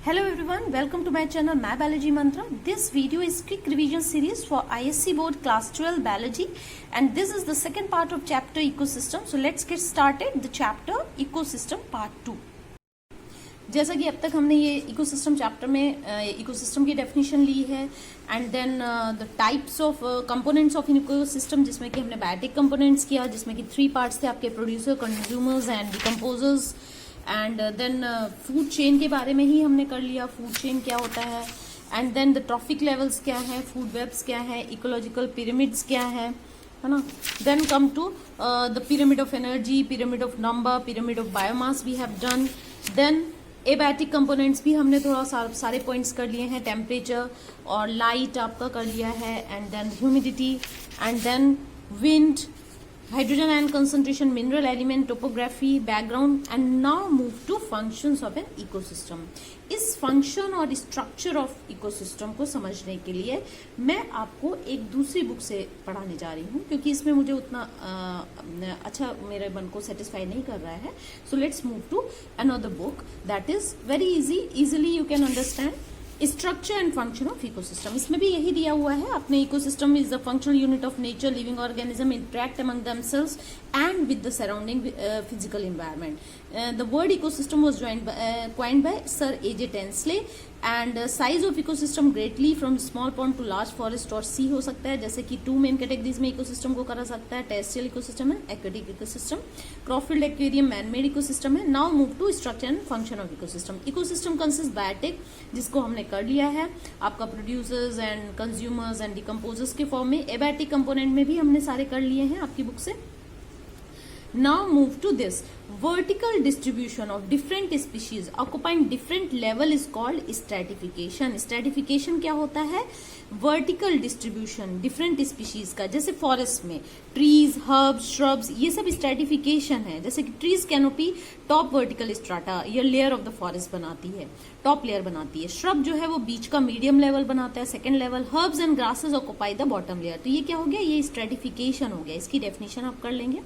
Hello everyone, welcome to my channel My Biology Mantra. This video is quick revision series for ISC board class 12 biology and this is the second part of chapter ecosystem. So let's get started the chapter ecosystem part 2. जैसा कि अब तक हमने ये ecosystem chapter में ecosystem की definition ली है and then the types of components of in ecosystem, जिसमें कि हमने बायोटिक कंपोनेंट्स किया, जिसमें कि 3 पार्ट्स थे आपके producer, consumers and decomposers. And then food chain के बारे में ही हमने कर लिया, फूड चेन क्या होता है, and then the trophic levels क्या है, फूड वेब्स क्या है, इकोलॉजिकल पिरामिड्स क्या है ना. Then come to the pyramid of energy, pyramid of number, pyramid of biomass we have done. Then abiotic components भी हमने थोड़ा सारे पॉइंट्स कर लिए हैं, टेम्परेचर और लाइट आपका कर लिया है, and then humidity, and then wind, hydrogen ion concentration, mineral element, topography, background, and now move to functions of an ecosystem. इस फंक्शन और स्ट्रक्चर ऑफ इकोसिस्टम को समझने के लिए मैं आपको एक दूसरी बुक से पढ़ाने जा रही हूँ, क्योंकि इसमें मुझे उतना अच्छा मेरे मन को सेटिस्फाई नहीं कर रहा है. So let's move to another book that is very easily you can understand. Structure and function of ecosystem, इसमें भी यही दिया हुआ है अपने. Ecosystem is the functional unit of nature, living organism interact among themselves and with the surrounding physical environment. The word ecosystem was coined by Sir A.J. Tinsley and size of ecosystem greatly from small pond to large forest or sea हो सकता है, जैसे कि 2 main categories में ecosystem को करा सकता है. टेरेस्ट्रियल इकोसिस्टम है, aquatic ecosystem. Crop field aquarium man made ecosystem है. Now move to structure and function of ecosystem. Ecosystem consist biotic, जिसको हमने कर लिया है आपका producers and consumers and decomposers के फॉर्म में. एबायोटिक कंपोनेंट में भी हमने सारे कर लिए हैं आपकी बुक से. Now move to this. Vertical distribution of different species occupying different level is called stratification. Stratification क्या होता है? वर्टिकल डिस्ट्रीब्यूशन डिफरेंट स्पीशीज का, जैसे फॉरेस्ट में ट्रीज, हर्ब्स, श्रब्स, ये सब स्ट्रेटिफिकेशन है. जैसे कि trees canopy top vertical strata या लेयर ऑफ द फॉरेस्ट बनाती है, टॉप लेयर बनाती है. श्रब जो है वो बीच का मीडियम लेवल बनाता है, second level. Herbs and grasses occupy the bottom layer. तो ये क्या हो गया? ये स्ट्रेटिफिकेशन हो गया. इसकी डेफिनेशन आप कर लेंगे.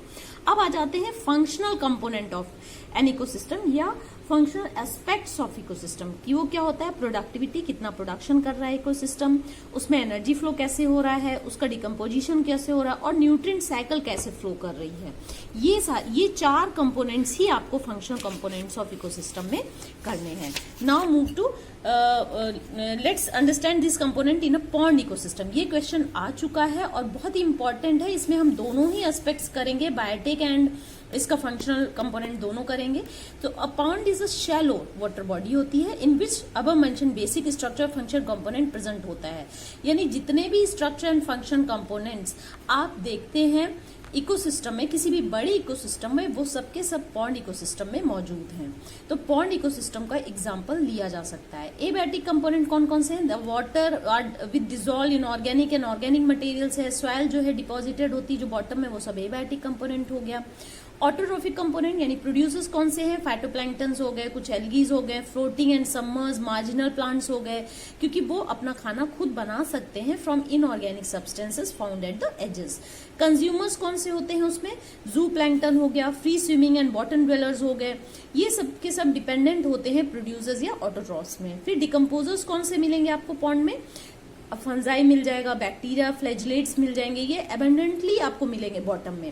अब आ जाते हैं functional component of an ecosystem या फंक्शनल एस्पेक्ट्स ऑफ इकोसिस्टम की. वो क्या होता है? प्रोडक्टिविटी, कितना प्रोडक्शन कर रहा है इकोसिस्टम, उसमें एनर्जी फ्लो कैसे हो रहा है, उसका डिकम्पोजिशन कैसे हो रहा है, और न्यूट्रिएंट साइकिल कैसे फ्लो कर रही है. ये 4 कंपोनेंट्स ही आपको फंक्शनल कंपोनेंट्स ऑफ इकोसिस्टम में करने हैं. Now move to let's understand this component in a pond ecosystem. ये क्वेश्चन आ चुका है और बहुत ही इंपॉर्टेंट है. इसमें हम दोनों ही एस्पेक्ट्स करेंगे, बायोटिक एंड इसका फंक्शनल कंपोनेंट दोनों करेंगे. तो a pond is a shallow water body होती है in which above mention basic structure function component present होता है. यानी जितने भी स्ट्रक्चर एंड फंक्शन कंपोनेंट्स आप देखते हैं इकोसिस्टम में, किसी भी बड़े इकोसिस्टम में, वो सबके सब पॉन्ड इकोसिस्टम में मौजूद हैं. तो पॉन्ड इकोसिस्टम का एग्जांपल लिया जा सकता है. एबायोटिक कंपोनेंट कौन कौन से हैं? The water with dissolve in organic and organic materials है. सॉइल जो है डिपॉजिटेड होती है जो बॉटम में, वो सब एबायोटिक कंपोनेंट हो गया. ऑटोट्रोफिक कंपोनेंट यानी प्रोड्यूसर्स कौन से हैं? फाइटोप्लैंक्टन्स हो गए, कुछ एल्गीज हो गए, floating and submerge marginal plants हो गए, क्योंकि वो अपना खाना खुद बना सकते हैं from inorganic substances found at the edges. Consumers कौन से होते हैं उसमें? जू प्लैंक्टन हो गया, free swimming and bottom dwellers हो गए. ये सब के सब डिपेंडेंट होते हैं प्रोड्यूसर्स या ऑटोट्रॉफ्स में. फिर डिकम्पोजर्स कौन से मिलेंगे आपको पॉन्ड में? फंजाई मिल जाएगा, बैक्टीरिया, फ्लैजलेट्स मिल जाएंगे. ये एबंडेंटली आपको मिलेंगे बॉटम में.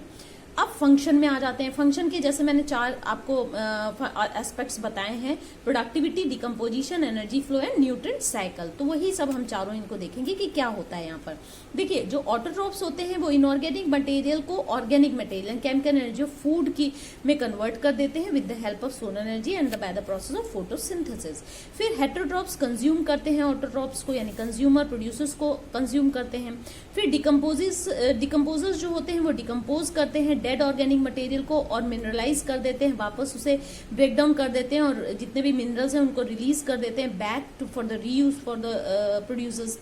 अब फंक्शन में आ जाते हैं. फंक्शन के जैसे मैंने 4 आपको एस्पेक्ट्स बताए हैं, productivity, decomposition, energy flow and nutrient cycle. तो वही सब हम चारों इनको देखेंगे कि क्या होता है यहाँ पर. देखिए, जो ऑटोट्रॉफ्स होते हैं वो इनऑर्गेनिक मटेरियल को organic material chemical energy of food की में कन्वर्ट कर देते हैं with the help of solar energy and by the process of photosynthesis. फिर हेटेरोट्रॉफ्स कंज्यूम करते हैं ऑटोट्रॉफ्स को, यानी कंज्यूमर प्रोड्यूसर्स को कंज्यूम करते हैं. फिर डिकम्पोजर्स जो होते हैं वो डिकम्पोज करते हैं डेड ऑर्गेनिक मटेरियल को और मिनरलाइज कर देते हैं, वापस उसे ब्रेक डाउन कर देते हैं और जितने भी मिनरल्स हैं उनको रिलीज कर देते हैं back for the reuse for the producers.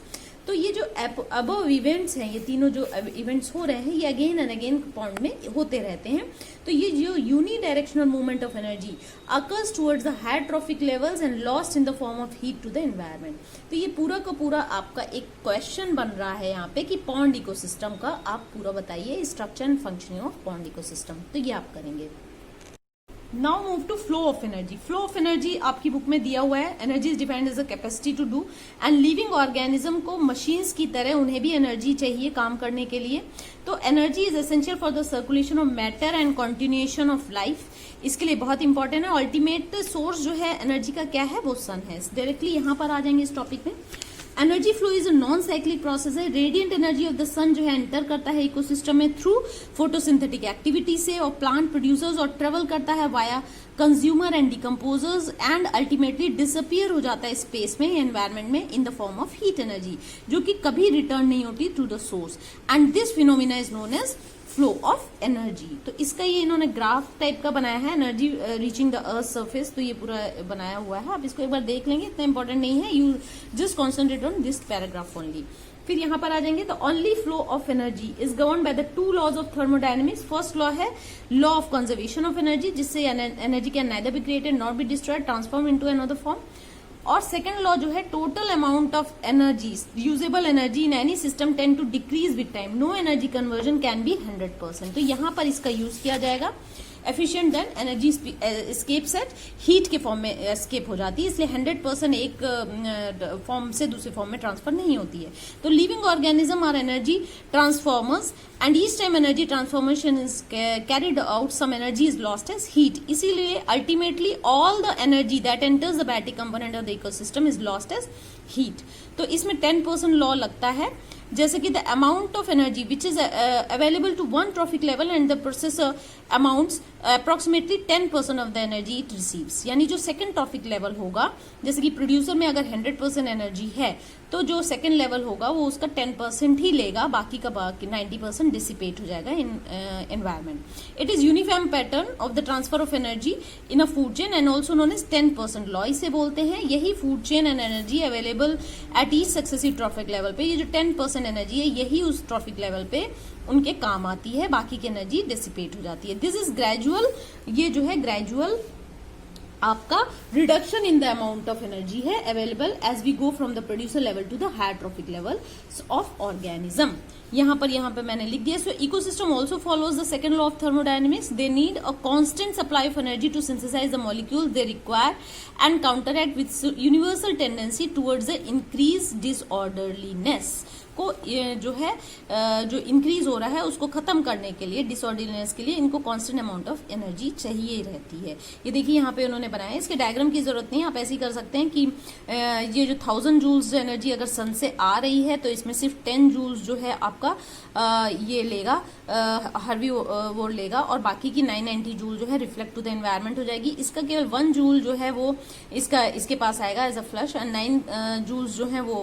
तो ये जो अबव इवेंट्स हैं, ये तीनों जो इवेंट्स हो रहे हैं, ये अगेन एंड अगेन पॉन्ड में होते रहते हैं. तो ये जो unidirectional movement of energy occurs towards the higher trophic levels and lost in the form of heat to the environment. तो ये पूरा का पूरा आपका एक क्वेश्चन बन रहा है यहाँ पे कि पॉन्ड इकोसिस्टम का आप पूरा बताइए, structure and functioning of pond ecosystem. तो ये आप करेंगे. Now move to flow of energy. Flow of energy आपकी बुक में दिया हुआ है। Energy is defined as a capacity to do, and living organism को मशीन्स की तरह उन्हें भी एनर्जी चाहिए काम करने के लिए। तो energy is essential for the circulation of matter and continuation of life. इसके लिए बहुत इंपॉर्टेंट है। अल्टीमेट सोर्स जो है एनर्जी का क्या है, वो सन है। डायरेक्टली यहां पर आ जाएंगे इस टॉपिक में। Energy flow is a non cyclic process है। रेडिएंट एनर्जी ऑफ द सन जो है एंटर करता है इकोसिस्टम में थ्रू फोटोसिंथेटिक एक्टिविटी से, और प्लांट प्रोड्यूसर्स और ट्रेवल करता है via consumer and decomposers, and ultimately disappear हो जाता है स्पेस में, एनवायरमेंट में, in the form of heat energy, जो कि कभी रिटर्न नहीं होती to the source. And this phenomena is known as flow of energy. तो इसका ये इन्होंने ग्राफ टाइप का बनाया है, energy reaching the earth surface. तो ये पूरा बनाया हुआ है, आप इसको एक बार देख लेंगे, इतना इंपॉर्टेंट नहीं है। You just concentrate on this paragraph only. फिर यहां पर आ जाएंगे तो only flow of energy is govern by the two laws of thermodynamics. First law है law of conservation of energy, जिससे energy can neither be created not be destroyed, transform into another form. और second law जो है total amount of energy, usable energy in any system tend to decrease with time, no energy conversion can be 100%। तो यहां पर इसका use किया जाएगा। Efficient then energy escapes at, heat के फॉर्म में एस्केप हो जाती है, इसलिए 100% एक फॉर्म से दूसरे फॉर्म में ट्रांसफर नहीं होती है। तो living organism are energy transformers, and each time energy transformation is carried out some energy is lost as heat. इसीलिए ultimately all the energy that enters the battery component of the ecosystem is lost as heat. तो इसमें 10% law लगता है, जैसे कि the amount of energy which is available to one trophic level and the processor amounts approximately 10% of the energy it receives. यानी जो second trophic level होगा, जैसे कि प्रोड्यूसर में अगर 100% एनर्जी है, तो जो सेकंड लेवल होगा वो उसका 10% ही लेगा, बाकी का 90% डिसिपेट हो जाएगा in environment. It is uniform pattern of the transfer of energy in a food chain and also known as 10% law, इसे बोलते हैं। यही food chain and energy available at each successive trophic level पे, ये जो 10% energy है यही उस ट्रॉफिक लेवल पे उनके काम आती है, बाकी की एनर्जी डिसिपेट हो जाती है। दिस इज ग्रेजुअल, ये जो है ग्रेजुअल आपका reduction in the amount of energy है available as we go from the producer level to the higher trophic level of organism. यहाँ पर मैंने लिख दिया। So ecosystem also follows the second law of thermodynamics. They need a constant supply of energy to synthesise the molecules they require and counteract with universal tendency towards the increase disorderliness को, जो है जो increase हो रहा है उसको खत्म करने के लिए, डिसऑर्डरलीनेस के लिए इनको कांस्टेंट अमाउंट ऑफ एनर्जी चाहिए रहती है। ये देखिए यहाँ पे उन्होंने बनाया है, इसके डायग्राम की जरूरत नहीं है, आप ऐसे ही कर सकते हैं कि ये जो 1000 जूल्स एनर्जी अगर सन से आ रही है तो इसमें सिर्फ 10 जूल्स जो है आपका ये लेगा, हार्वी वोल्ट लेगा, और बाकी की 990 जूल जो है रिफ्लेक्ट टू द एनवायरमेंट हो जाएगी। इसका केवल 1 जूल जो है वो इसके पास आएगा as a flush, and 9 joules जो है वो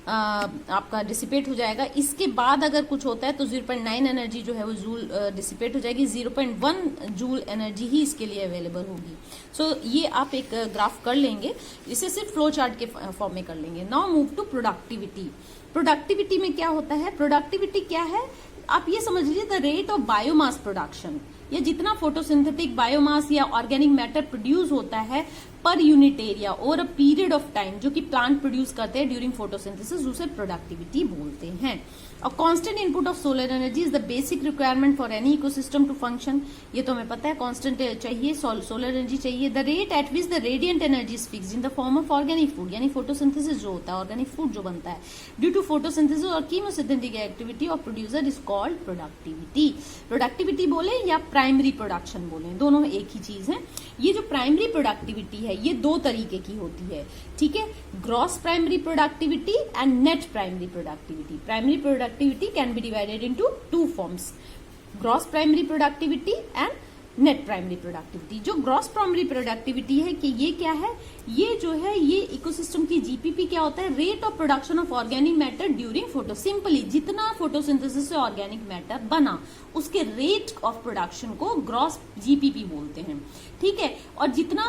आपका डिसिपेट हो जाएगा। इसके बाद अगर कुछ होता है तो 0.9 एनर्जी जो है वो जूल डिसिपेट हो जाएगी, 0.1 जूल एनर्जी ही इसके लिए अवेलेबल होगी। सो ये आप एक ग्राफ कर लेंगे, इसे सिर्फ फ्लो चार्ट के फॉर्म में कर लेंगे। Now move to productivity. Productivity में क्या होता है? प्रोडक्टिविटी क्या है, आप ये समझ लीजिए the rate of biomass production, या जितना फोटोसिंथेटिक बायोमास या ऑर्गेनिक मैटर प्रोड्यूस होता है पर unit area over a period of time, जो कि प्लांट प्रोड्यूस करते हैं ड्यूरिंग फोटोसिंथेसिस, उसे प्रोडक्टिविटी बोलते हैं। A constant input of solar energy is the basic requirement for any ecosystem to function. ये तो हमें पता है, constant चाहिए, solar energy चाहिए। The rate at which the radiant energy is fixed in the form of organic food, यानी photosynthesis जो होता है, organic food जो बनता है due to photosynthesis और chemosynthetic activity of producer is called productivity. Productivity बोले या primary production बोले, दोनों एक ही चीज है। ये जो प्राइमरी प्रोडक्टिविटी है ये दो तरीके की होती है, ठीक है, gross primary productivity and net primary productivity. Primary productivity can be divided into 2 forms, gross primary productivity and net primary productivity. जो ग्रॉस प्राइमरी प्रोडक्टिविटी है कि ये क्या है, ये जो है ये इकोसिस्टम की जीपीपी क्या होता है, rate of production of organic matter during photo, simply जितना फोटोसिंथेसिस से ऑर्गेनिक मैटर बना उसके रेट ऑफ प्रोडक्शन को ग्रॉस जीपीपी बोलते हैं, ठीक है। और जितना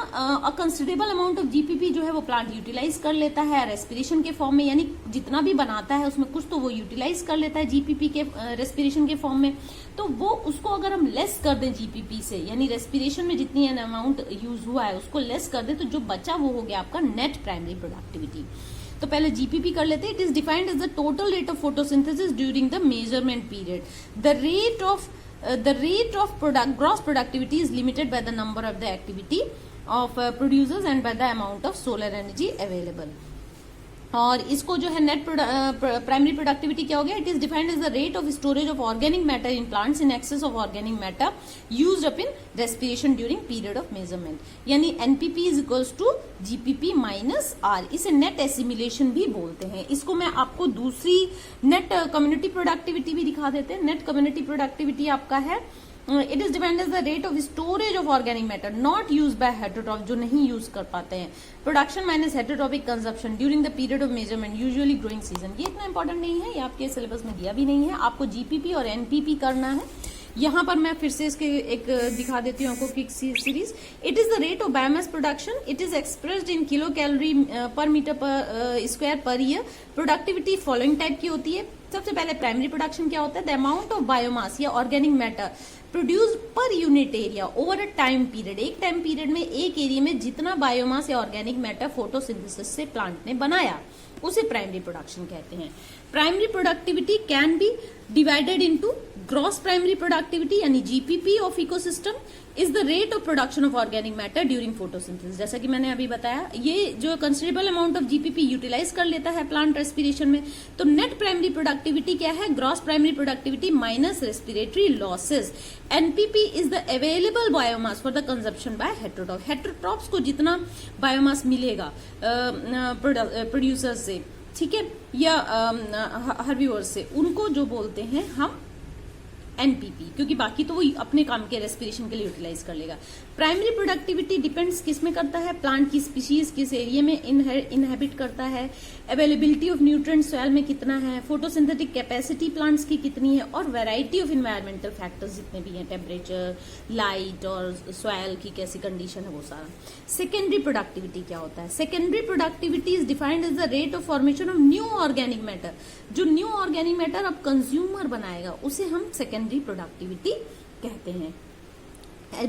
कंसिडरेबल अमाउंट ऑफ जीपीपी जो है वो प्लांट यूटिलाइज कर लेता है रेस्पिरेशन के फॉर्म में, यानी जितना भी बनाता है उसमें कुछ तो वो यूटिलाइज कर लेता है जीपीपी के रेस्पिरेशन के फॉर्म में। तो वो उसको अगर हम लेस कर दें जीपीपी से, यानी रेस्पिरेशन में जितनी अमाउंट यूज हुआ है उसको लेस कर दें, तो जो बचा वो हो गया आपका नेट प्राइमरी प्रोडक्टिविटी। तो पहले जीपीपी कर लेते हैं। It is defined as the total rate of photosynthesis during the measurement period. The rate of the rate of gross productivity is limited by the number of the activity of producers and by the amount of solar energy available. और इसको जो है net primary productivity क्या हो गया, it is defined as the rate of storage of organic matter in plants in excess of organic matter used up in respiration during period of measurement, यानी NPP is equals to GPP minus R. इसे net assimilation भी बोलते हैं. इसको मैं आपको दूसरी net community productivity भी दिखा देते हैं. नेट कम्युनिटी प्रोडक्टिविटी आपका है, it is depend as the rate of storage of organic matter not use by heterotroph, जो नहीं यूज कर पाते हैं. Production minus heterotrophic consumption during the period of measurement usually growing season. ये इतना important नहीं है, ये आपके सिलेबस में दिया भी नहीं है. आपको जीपीपी और एनपीपी करना है. यहाँ पर मैं फिर से इसके एक दिखा देती हूँ आपको quick series. It is the rate of biomass production. It is expressed in kilo calorie पर मीटर पर square per year. Productivity following type की होती है. सबसे पहले प्राइमरी प्रोडक्शन क्या होता है, द अमाउंट ऑफ बायोमास या organic matter produce per unit area over a time period. एक टाइम पीरियड में एक एरिया में जितना बायोमास या ऑर्गेनिक मैटर फोटोसिंथेसिस से प्लांट ने बनाया उसे प्राइमरी प्रोडक्शन कहते हैं. Primary productivity can be divided into gross primary productivity यानी GPP of ecosystem is the rate of production of organic matter during photosynthesis. जैसा कि मैंने अभी बताया, ये जो considerable amount of GPP utilize कर लेता है प्लांट रेस्पिरेशन में. तो नेट प्राइमरी प्रोडक्टिविटी क्या है, gross primary productivity minus respiratory losses. NPP is the available biomass for the consumption by heterotroph. Heterotrophs को जितना बायोमास मिलेगा प्रोड्यूसर्स से, ठीक है, या हर्बीवर्स से, उनको जो बोलते हैं हम एनपीपी, क्योंकि बाकी तो वो अपने काम के रेस्पिरेशन के लिए यूटिलाइज कर लेगा. प्राइमरी प्रोडक्टिविटी डिपेंड्स किस में करता है, प्लांट की स्पीशीज किस एरिया में इनहेबिट करता है, अवेलेबिलिटी ऑफ न्यूट्रिएंट सॉइल में कितना है, फोटोसिंथेटिक कैपेसिटी प्लांट्स की कितनी है, और वैरायटी ऑफ इन्वायरमेंटल फैक्टर्स जितने भी हैं, टेम्परेचर, लाइट और सॉइल की कैसी कंडीशन है, वो सारा. सेकेंडरी प्रोडक्टिविटी क्या होता है, secondary productivity is defined as the rate of formation of new organic matter. जो न्यू ऑर्गेनिक मैटर अब कंज्यूमर बनाएगा उसे हम सेकेंडरी प्रोडक्टिविटी कहते हैं.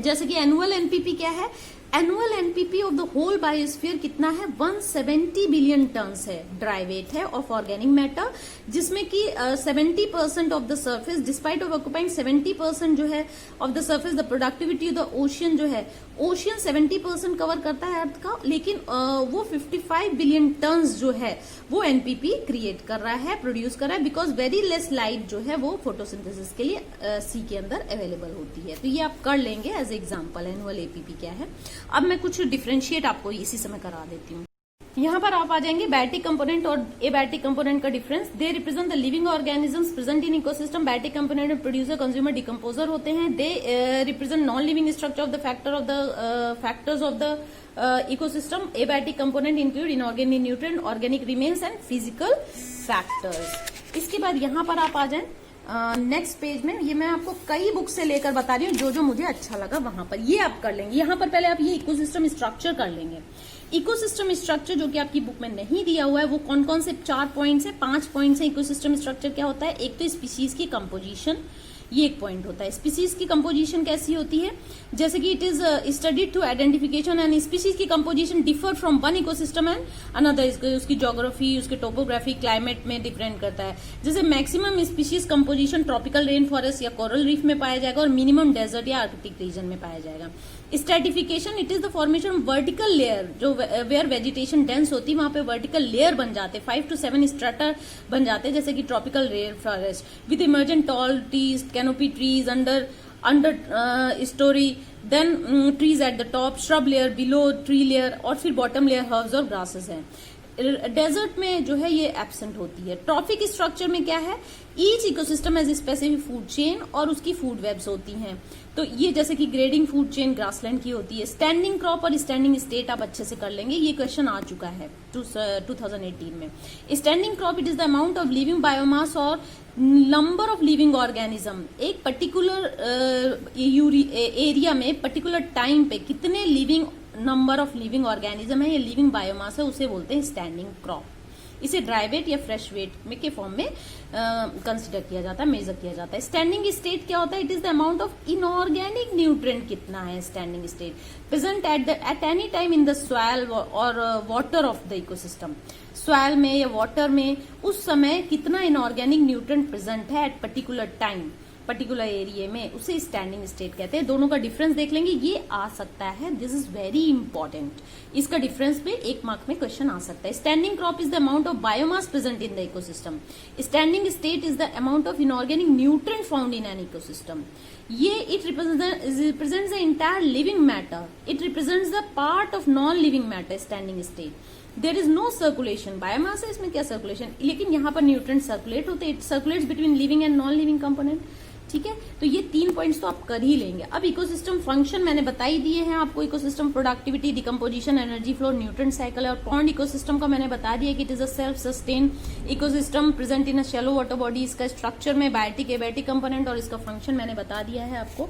जैसे कि एनुअल एनपीपी क्या है, annual NPP of the whole biosphere कितना है, 170 बिलियन टन्स है, ड्राई वेट है ऑफ ऑर्गेनिक मैटर, जिसमें कि 70% of the surface, despite of occupying 70% जो है of the surface, the productivity of the ocean जो है, ओशियन 70% कवर करता है अर्थ का, लेकिन वो 55 बिलियन टन्स जो है वो एनपीपी क्रिएट कर रहा है, प्रोड्यूस कर रहा है, बिकॉज वेरी लेस लाइट जो है वो फोटोसिंथेसिस के लिए सी के अंदर अवेलेबल होती है. तो ये आप कर लेंगे एज एग्जाम्पल एनुअल एपीपी क्या है. अब मैं कुछ डिफरेंशिएट आपको इसी समय करा देती हूँ. यहाँ पर आप आ जाएंगे बायोटिक कंपोनेंट और एबायोटिक कंपोनेंट का difference. They represent the living organisms present in ecosystem. Biotic component में प्रोड्यूसर, कंज्यूमर, डिकम्पोजर होते हैं. They represent non living structure of the factors of the ecosystem. Abiotic component include inorganic nutrient, organic remains and physical factors. इसके बाद यहाँ पर आप आ जाए next page में. ये मैं आपको कई बुक से लेकर बता रही हूँ, जो मुझे अच्छा लगा वहां पर ये आप कर लेंगे. यहाँ पर पहले आप ये इकोसिस्टम स्ट्रक्चर कर लेंगे. इकोसिस्टम स्ट्रक्चर जो कि आपकी बुक में नहीं दिया हुआ है, वो कौन कौन से 4 पॉइंट्स है, 5 पॉइंट्स है. इकोसिस्टम स्ट्रक्चर क्या होता है, एक तो स्पीशीज की कंपोजिशन, ये एक पॉइंट होता है. स्पीशीज की कंपोजिशन कैसी होती है, जैसे कि it is studied to identification and species की composition differ from one ecosystem and another. उसकी ज्योग्राफी, उसके टोपोग्राफी, क्लाइमेट में डिफरेंट करता है. जैसे maximum species composition tropical rain forest या कोरल रीफ में पाया जाएगा, और मिनिमम डेजर्ट या आर्कटिक रीजन में पाया जाएगा. Stratification, it is the formation of vertical layer, जो वेयर वेजिटेशन डेंस होती है वहां पे वर्टिकल लेयर बन जाते हैं, 5 to 7 स्ट्रेटा बन जाते हैं, जैसे कि tropical rain forest with emergent tall trees, canopy trees under story, then trees at the top, shrub layer below tree layer, और फिर बॉटम लेयर हर्ब्स और ग्रासेस हैं. डेजर्ट में जो है ये एब्सेंट होती है. ट्रॉपिक स्ट्रक्चर में क्या है, each ecosystem as specific food chain और उसकी फूड वेब्स होती हैं. तो ये जैसे कि ग्रेडिंग फूड चेन ग्रासलैंड की होती है. स्टैंडिंग क्रॉप और स्टैंडिंग स्टेट आप अच्छे से कर लेंगे, ये क्वेश्चन आ चुका है 2018 में. Standing crop, it is the amount of living biomass और नंबर ऑफ लिविंग ऑर्गेनिज्म. एक पर्टिकुलर एरिया में पर्टिकुलर टाइम पे कितने living number of living organism है या लिविंग बायोमास है, उसे बोलते हैं स्टैंडिंग क्रॉप. इसे ड्राई वेट या फ्रेश वेट में के फॉर्म में कंसिडर किया जाता है, मेजर किया जाता है. स्टैंडिंग स्टेट क्या होता है, it is the amount of inorganic nutrient कितना है standing state present at any time in the soil और water of the ecosystem. Soil में या वाटर में उस समय कितना इनऑर्गेनिक न्यूट्रिएंट प्रेजेंट है at particular time. Particular area में, उसे स्टैंडिंग स्टेट कहते हैं। दोनों का डिफरेंस देख लेंगे, ये आ सकता है, दिस इज वेरी इंपॉर्टेंट। इसका डिफरेंस पे 1 मार्क में क्वेश्चन आ सकता है। Standing crop is the amount of biomass present in the ecosystem. Standing state is the amount of inorganic nutrient found in an ecosystem. ये it represents the entire living matter, it represents the part of non living matter. Standing state there is no circulation, biomass है, इसमें क्या circulation, लेकिन यहाँ पर nutrient circulate होते हैं, it circulates between living and non living component. ठीक है, तो ये 3 पॉइंट्स तो आप कर ही लेंगे। अब इकोसिस्टम फंक्शन मैंने बता ही दिए हैं आपको, ecosystem productivity, decomposition, energy flow, nutrient cycle. और पॉन्ड इकोसिस्टम का मैंने बता दिया कि it is a self sustain ecosystem present in a shallow water body. इसका स्ट्रक्चर में बायोटिक एबायोटिक कंपोनेंट और इसका फंक्शन मैंने बता दिया है आपको,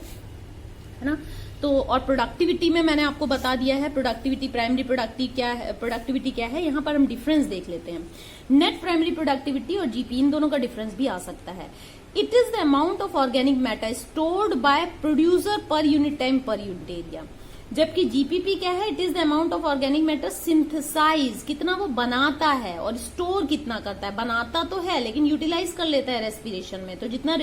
है ना। तो और प्रोडक्टिविटी में मैंने आपको बता दिया है, प्रोडक्टिविटी, प्राइमरी प्रोडक्टिविटी क्या है। यहाँ पर हम डिफरेंस देख लेते हैं। नेट प्राइमरी प्रोडक्टिविटी और जीपी, इन दोनों का डिफरेंस भी आ सकता है। It is the amount of organic matter stored by producer per unit time per unit area. जबकि जीपीपी क्या है, it is the amount of organic matter synthesize, कितना वो बनाता है, और स्टोर कितना करता है। बनाता तो है लेकिन यूटिलाइज कर लेता है रेस्पिरेशन में, तो जितना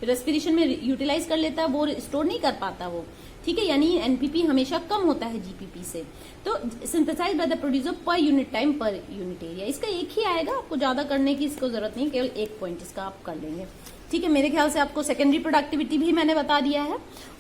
रेस्पिरेशन में यूटिलाइज कर लेता है वो स्टोर नहीं कर पाता वो। ठीक है, यानी एनपीपी हमेशा कम होता है जीपीपी से। तो synthesize by the producer per unit time per unit area, इसका एक ही आएगा, आपको ज्यादा करने की इसको जरूरत नहीं, केवल 1 पॉइंट इसका आप कर लेंगे। ठीक है, मेरे ख्याल से आपको सेकेंडरी प्रोडक्टिविटी भी मैंने बता दिया है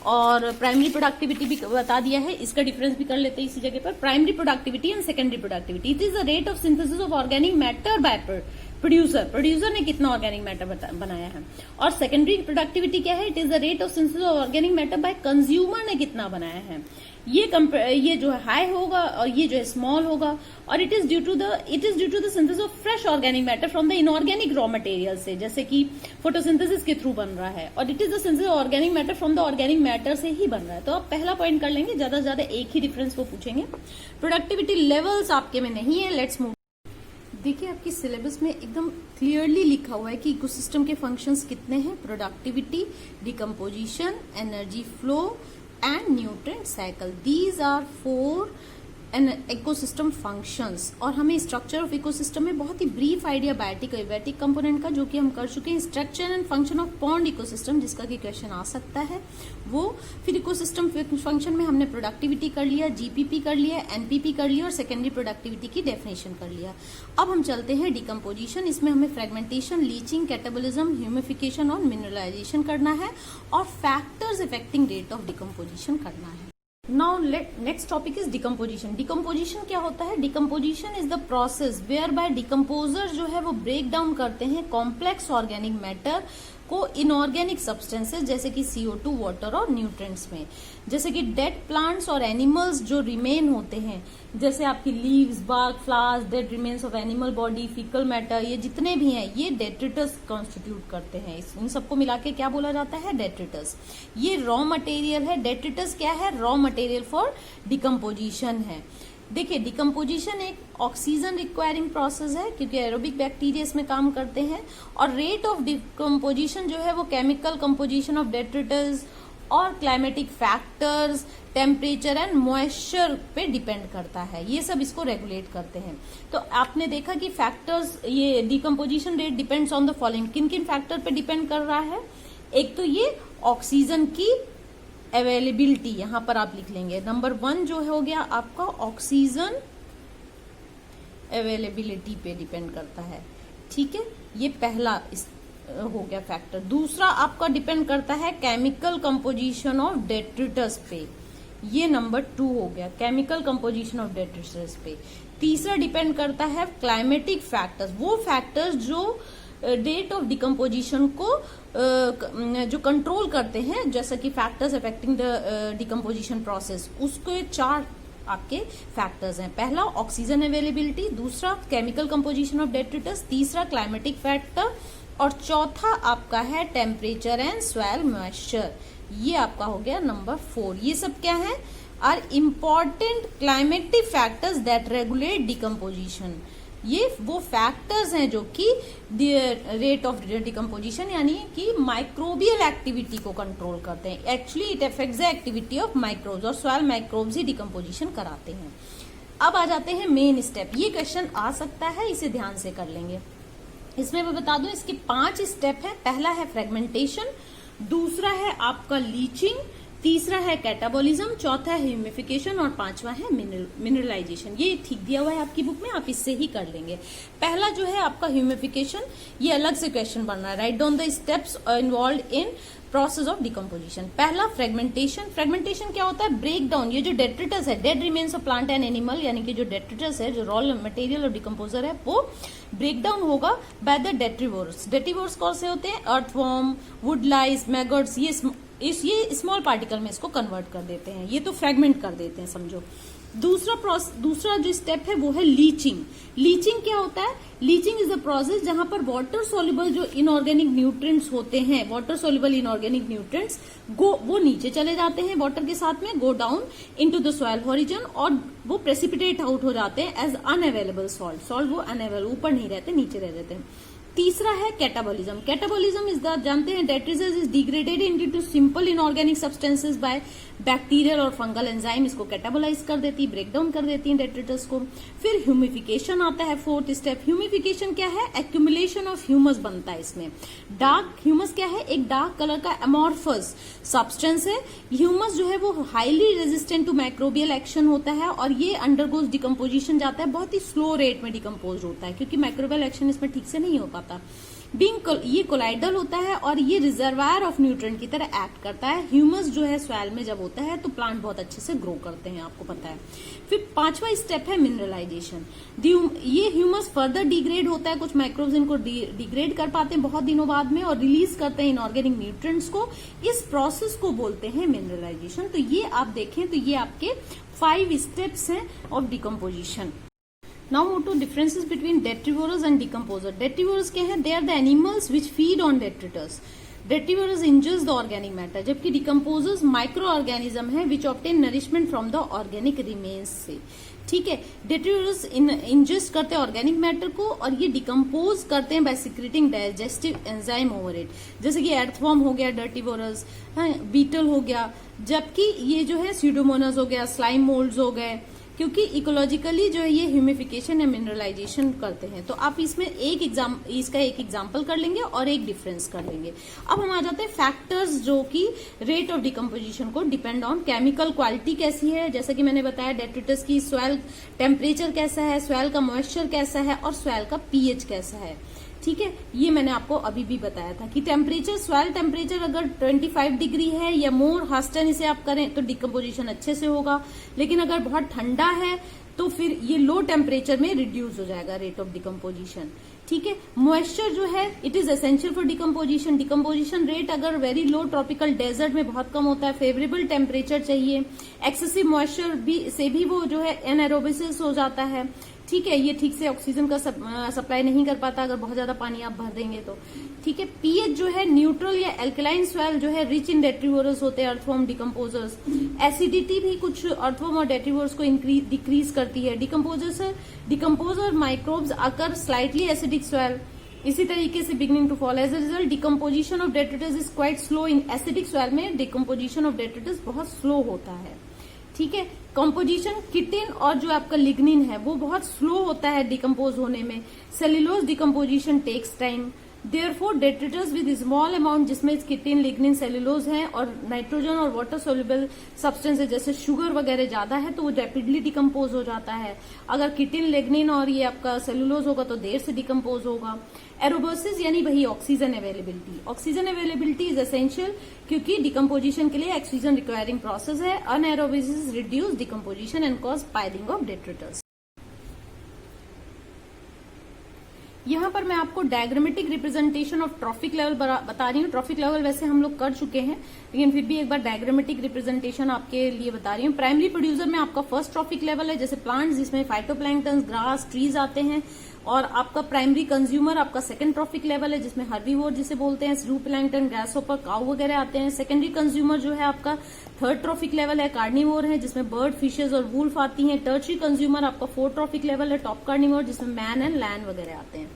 और प्राइमरी प्रोडक्टिविटी भी बता दिया है। इसका डिफरेंस भी कर लेते हैं इसी जगह पर। Primary productivity and secondary productivity, it is the rate of synthesis of organic matter bye producer ने कितना ऑर्गेनिक मैटर बनाया है। और सेकेंडरी प्रोडक्टिविटी क्या है, it is the rate of synthesis of organic matter by consumer ने कितना बनाया है। ये जो है हाई होगा और ये जो है स्मॉल होगा। और it is due to the synthesis of fresh organic matter from the inorganic raw material से, जैसे कि फोटोसिंथेसिस के थ्रू बन रहा है। और it is the synthesis of organic matter from the organic matter से ही बन रहा है। तो आप पहला पॉइंट कर लेंगे, ज्यादा से ज्यादा एक ही डिफरेंस को पूछेंगे। प्रोडक्टिविटी लेवल्स आपके में नहीं है, लेट्स मूव। देखिए, आपकी सिलेबस में एकदम क्लियरली लिखा हुआ है कि इकोसिस्टम के फंक्शंस कितने हैं। Productivity, decomposition, energy flow and nutrient cycle, these are 4 ecosystem functions. और हमें स्ट्रक्चर ऑफ इकोसिस्टम में बहुत ही ब्रीफ आइडिया बायोटिक और एबायोटिक कंपोनेंट का, जो कि हम कर चुके हैं। Structure and function of pond ecosystem, जिसका कि क्वेश्चन आ सकता है वो। फिर इकोसिस्टम फंक्शन में हमने प्रोडक्टिविटी कर लिया, जीपीपी कर लिया, एनपीपी कर लिया और सेकेंडरी प्रोडक्टिविटी की डेफिनेशन कर लिया। अब हम चलते हैं डिकम्पोजिशन। इसमें हमें फ्रेगमेंटेशन, लीचिंग, कैटाबोलिज्म, ह्यूमिफिकेशन और मिनरलाइजेशन करना है और factors affecting rate of decomposition करना है। Now next topic is decomposition. Decomposition क्या होता है? Decomposition is the process whereby decomposer जो है वो ब्रेक डाउन करते हैं कॉम्प्लेक्स ऑर्गेनिक मैटर को इनऑर्गेनिक सब्सटेंसेस जैसे कि CO2, वाटर और न्यूट्रिएंट्स में। जैसे कि डेड प्लांट्स और एनिमल्स जो रिमेन होते हैं, जैसे आपकी leaves, bark, flowers, dead remains of animal body, faecal matter, ये जितने भी हैं ये डेट्रिटस कॉन्स्टिट्यूट करते हैं। इन सबको मिला के क्या बोला जाता है? डेट्रिटस। ये रॉ मटेरियल है। डेट्रिटस क्या है? रॉ मटेरियल फॉर डिकम्पोजिशन है। देखिए, डिकम्पोजिशन एक ऑक्सीजन रिक्वायरिंग प्रोसेस है क्योंकि एरोबिक बैक्टीरिया इसमें काम करते हैं। और रेट ऑफ डिकम्पोजिशन जो है वो केमिकल कंपोजिशन ऑफ डेट्रिटस और climatic factors, temperature and moisture पे डिपेंड करता है। ये सब इसको रेगुलेट करते हैं। तो आपने देखा कि फैक्टर्स, ये decomposition rate depends on the following. किन किन फैक्टर पे डिपेंड कर रहा है? एक तो ये ऑक्सीजन की अवेलेबिलिटी, यहां पर आप लिख लेंगे। नंबर 1 जो हो गया आपका ऑक्सीजन अवेलेबिलिटी पे डिपेंड करता है। ठीक है, ये पहला हो गया फैक्टर। दूसरा आपका डिपेंड करता है केमिकल कंपोजिशन ऑफ डेट्रिटस पे, ये नंबर 2 हो गया, केमिकल कंपोजिशन ऑफ डेट्रिटस पे। तीसरा डिपेंड करता है क्लाइमेटिक फैक्टर्स, वो फैक्टर्स जो रेट ऑफ डिकम्पोजिशन को जो कंट्रोल करते हैं, जैसा कि factors affecting the decomposition process, उसके 4 आपके फैक्टर्स हैं। पहला ऑक्सीजन अवेलेबिलिटी, दूसरा केमिकल कंपोजिशन ऑफ डेट्रिटस, तीसरा क्लाइमेटिक फैक्टर और चौथा आपका है टेम्परेचर एंड सॉइल मॉइस्चर। ये आपका हो गया नंबर 4। ये सब क्या है? Are important climatic factors that regulate decomposition. ये वो फैक्टर्स हैं जो कि रेट ऑफ डिकम्पोजिशन यानी कि माइक्रोबियल एक्टिविटी को कंट्रोल करते हैं। Actually it affects the activity of microbes और सॉइल माइक्रोब्स ही डिकम्पोजिशन कराते हैं। अब आ जाते हैं मेन स्टेप। ये क्वेश्चन आ सकता है, इसे ध्यान से कर लेंगे। इसमें मैं बता दूं इसके 5 स्टेप है। पहला है फ्रेगमेंटेशन, दूसरा है आपका लीचिंग, तीसरा है कैटाबॉलिज्म, चौथा है ह्यूमिफिकेशन और पांचवा है मिनरलाइजेशन। ये ठीक दिया हुआ है आपकी बुक में, आप इससे ही कर लेंगे। पहला जो है आपका ह्यूमिफिकेशन, ये अलग से क्वेश्चन बन रहा है। Write down the steps involve in process of decomposition. पहला फ्रेगमेंटेशन। फ्रेगमेंटेशन क्या होता है? ब्रेक डाउन, ये जो डेट्रिटस है, dead remains of plant and animal, यानी कि जो डेट्रिटस है, जो रॉ मटेरियल और डिकम्पोजर है, वो ब्रेक डाउन होगा बाय द डेट्रीवोर्स। डेट्रीवोर्स कौन से होते हैं? अर्थवॉर्म, वुडलाइस, मैगट्स, ये स्मॉल पार्टिकल में इसको कन्वर्ट कर देते हैं, ये तो फ्रेगमेंट कर देते हैं समझो। दूसरा जो स्टेप है वो है लीचिंग। लीचिंग क्या होता है? लीचिंग इज द प्रोसेस जहां पर वाटर सोल्यूबल जो इनऑर्गेनिक न्यूट्रिएंट्स होते हैं, वाटर सोल्यूबल इनऑर्गेनिक न्यूट्रिएंट्स वो नीचे चले जाते हैं वाटर के साथ में, go down into the soil horizon, और वो प्रेसिपिटेट आउट हो जाते हैं एज अनअवेलेबल सॉल्ट। सॉल्ट वो अनअवेलेबल, ऊपर नहीं रहते, नीचे रह जाते हैं। तीसरा है कैटाबॉलिज्म। कैटाबॉलिज्म इज द, जानते हैं, detritus is degraded into simple inorganic substances bye bacterial और फंगल एंजाइम, इसको कैटाबोलाइज कर देती, ब्रेक डाउन कर देती है डेट्रिटस को। फिर ह्यूमिफिकेशन आता है, फोर्थ स्टेप। ह्यूमिफिकेशन क्या है? एक्यूमुलेशन ऑफ ह्यूमस बनता है इसमें। डार्क ह्यूमस क्या है? एक डार्क कलर का अमॉर्फस सब्सटेंस है। ह्यूमस जो है वो highly resistant to microbial action होता है, और ये अंडरगोज डिकम्पोजिशन जाता है, बहुत ही स्लो रेट में डिकम्पोज होता है, क्योंकि माइक्रोबियल एक्शन इसमें ठीक से नहीं हो पाता। ये कोलाइडल होता है और ये रिजर्वायर ऑफ न्यूट्रिएंट की तरह एक्ट करता है। ह्यूमस जो है सॉइल में जब होता है तो प्लांट बहुत अच्छे से ग्रो करते हैं, आपको पता है। फिर पांचवा स्टेप है मिनरलाइजेशन। ये ह्यूमस फर्दर डिग्रेड होता है, कुछ माइक्रोब्स इनको डिग्रेड कर पाते हैं बहुत दिनों बाद में और रिलीज करते हैं इनऑर्गेनिक न्यूट्रिएंट्स को। इस प्रोसेस को बोलते हैं मिनरलाइजेशन। तो ये आप देखें तो ये आपके 5 स्टेप्स हैं of decomposition. Now move to differences between detrivorous and decomposer. Detrivorous क्या है? They are the animals which feed on detritus. Detrivorous injures the organic matter, जबकि decomposers microorganism है which obtain nourishment from the organic remains से। ठीक है, detritivores ingest करते हैं organic matter को और ये डिकम्पोज करते हैं by secreting digestive enzyme over it, जैसे कि एर्थवॉर्म हो गया डेट्रीवोरस, बीटल हो गया, जबकि ये जो है स्यूडोमोनास हो गया, स्लाइम मोल्ड्स हो गए, क्योंकि इकोलॉजिकली जो है ये ह्यूमिफिकेशन या मिनरलाइजेशन करते हैं। तो आप इसमें इसका एक एग्जांपल कर लेंगे और एक डिफरेंस कर लेंगे। अब हम आ जाते हैं फैक्टर्स जो कि रेट ऑफ डिकम्पोजिशन को डिपेंड ऑन। केमिकल क्वालिटी कैसी है, जैसा कि मैंने बताया डेट्रिटस की सॉइल टेम्परेचर कैसा है, सॉइल का मॉइस्चर कैसा है और सॉइल का पीएच कैसा है। ठीक है, ये मैंने आपको अभी भी बताया था कि टेम्परेचर, सॉइल टेम्परेचर अगर 25 डिग्री है या मोर हास्टन इसे आप करें तो डिकम्पोजिशन अच्छे से होगा, लेकिन अगर बहुत ठंडा है तो फिर ये लो टेम्परेचर में रिड्यूस हो जाएगा रेट ऑफ डिकम्पोजिशन। ठीक है, मॉइस्चर जो है it is essential for decomposition. Decomposition rate अगर वेरी लो ट्रॉपिकल डेजर्ट में बहुत कम होता है, फेवरेबल टेम्परेचर चाहिए, एक्सेसिव मॉइस्चर से भी वो जो है एनारोबिसिस हो जाता है। ठीक है, ये ठीक से ऑक्सीजन का सप्लाई नहीं कर पाता अगर बहुत ज्यादा पानी आप भर देंगे तो। ठीक है, पीएच जो है न्यूट्रल या एल्कलाइन सॉइल जो है रिच इन डेट्रीवोरस होते हैं, अर्थवॉर्म डिकम्पोजर्स। एसिडिटी भी कुछ अर्थवॉर्म और डेट्रीवोरस को डिक्रीज करती है। डिकम्पोजर माइक्रोब्स आकर स्लाइटली एसिडिक सॉइल, इसी तरीके से beginning to fall. As a result decomposition of detritus is quite slow in acidic soil में डिकम्पोजिशन ऑफ डेट्रिटस बहुत स्लो होता है। ठीक है, कंपोजिशन किटिन और जो आपका लिग्निन है वो बहुत स्लो होता है डिकम्पोज होने में। Cellulose decomposition takes time. Therefore detritus with small amount, जिसमें किटिन, लिग्निन, सेल्यूलोज है और नाइट्रोजन और वाटर सोल्यूबल सब्सटेंस है जैसे शुगर वगैरह ज्यादा है तो वो रैपिडली डिकम्पोज हो जाता है। अगर किटिन, लिग्निन और ये आपका सेल्यूलोज होगा तो देर से डिकम्पोज होगा। एरोबोसिस यानी वही oxygen availability. Oxygen availability is essential क्योंकि डिकम्पोजिशन के लिए ऑक्सीजन रिक्वायरिंग प्रोसेस है। Anaerobiosis reduce decomposition and cause piling of detritus. यहाँ पर मैं आपको diagrammatic representation of trophic level बता रही हूँ। ट्रॉफिक लेवल वैसे हम लोग कर चुके हैं, लेकिन फिर भी एक बार डायग्रामेटिक रिप्रेजेंटेशन आपके लिए बता रही हूँ। प्राइमरी प्रोड्यूसर में आपका फर्स्ट ट्रॉफिक लेवल है, जैसे प्लांट्स जिसमें फाइटोप्लैंक्टन, ग्रास, ट्रीज आते हैं, और आपका प्राइमरी कंज्यूमर आपका सेकंड ट्रॉफिक लेवल है जिसमें हर्बीवोर जिसे बोलते हैं, जूप्लैंक्टन, ग्रासहोपर, काऊ वगैरह आते हैं। सेकेंडरी कंज्यूमर जो है आपका थर्ड ट्रॉफिक लेवल है, कार्निवोर है जिसमें बर्ड, फिशेज और वुल्फ आती हैं। टर्शरी कंज्यूमर आपका फोर्थ ट्रॉफिक लेवल है, टॉप कार्निवोर जिसमें मैन एंड लैन वगैरह आते हैं।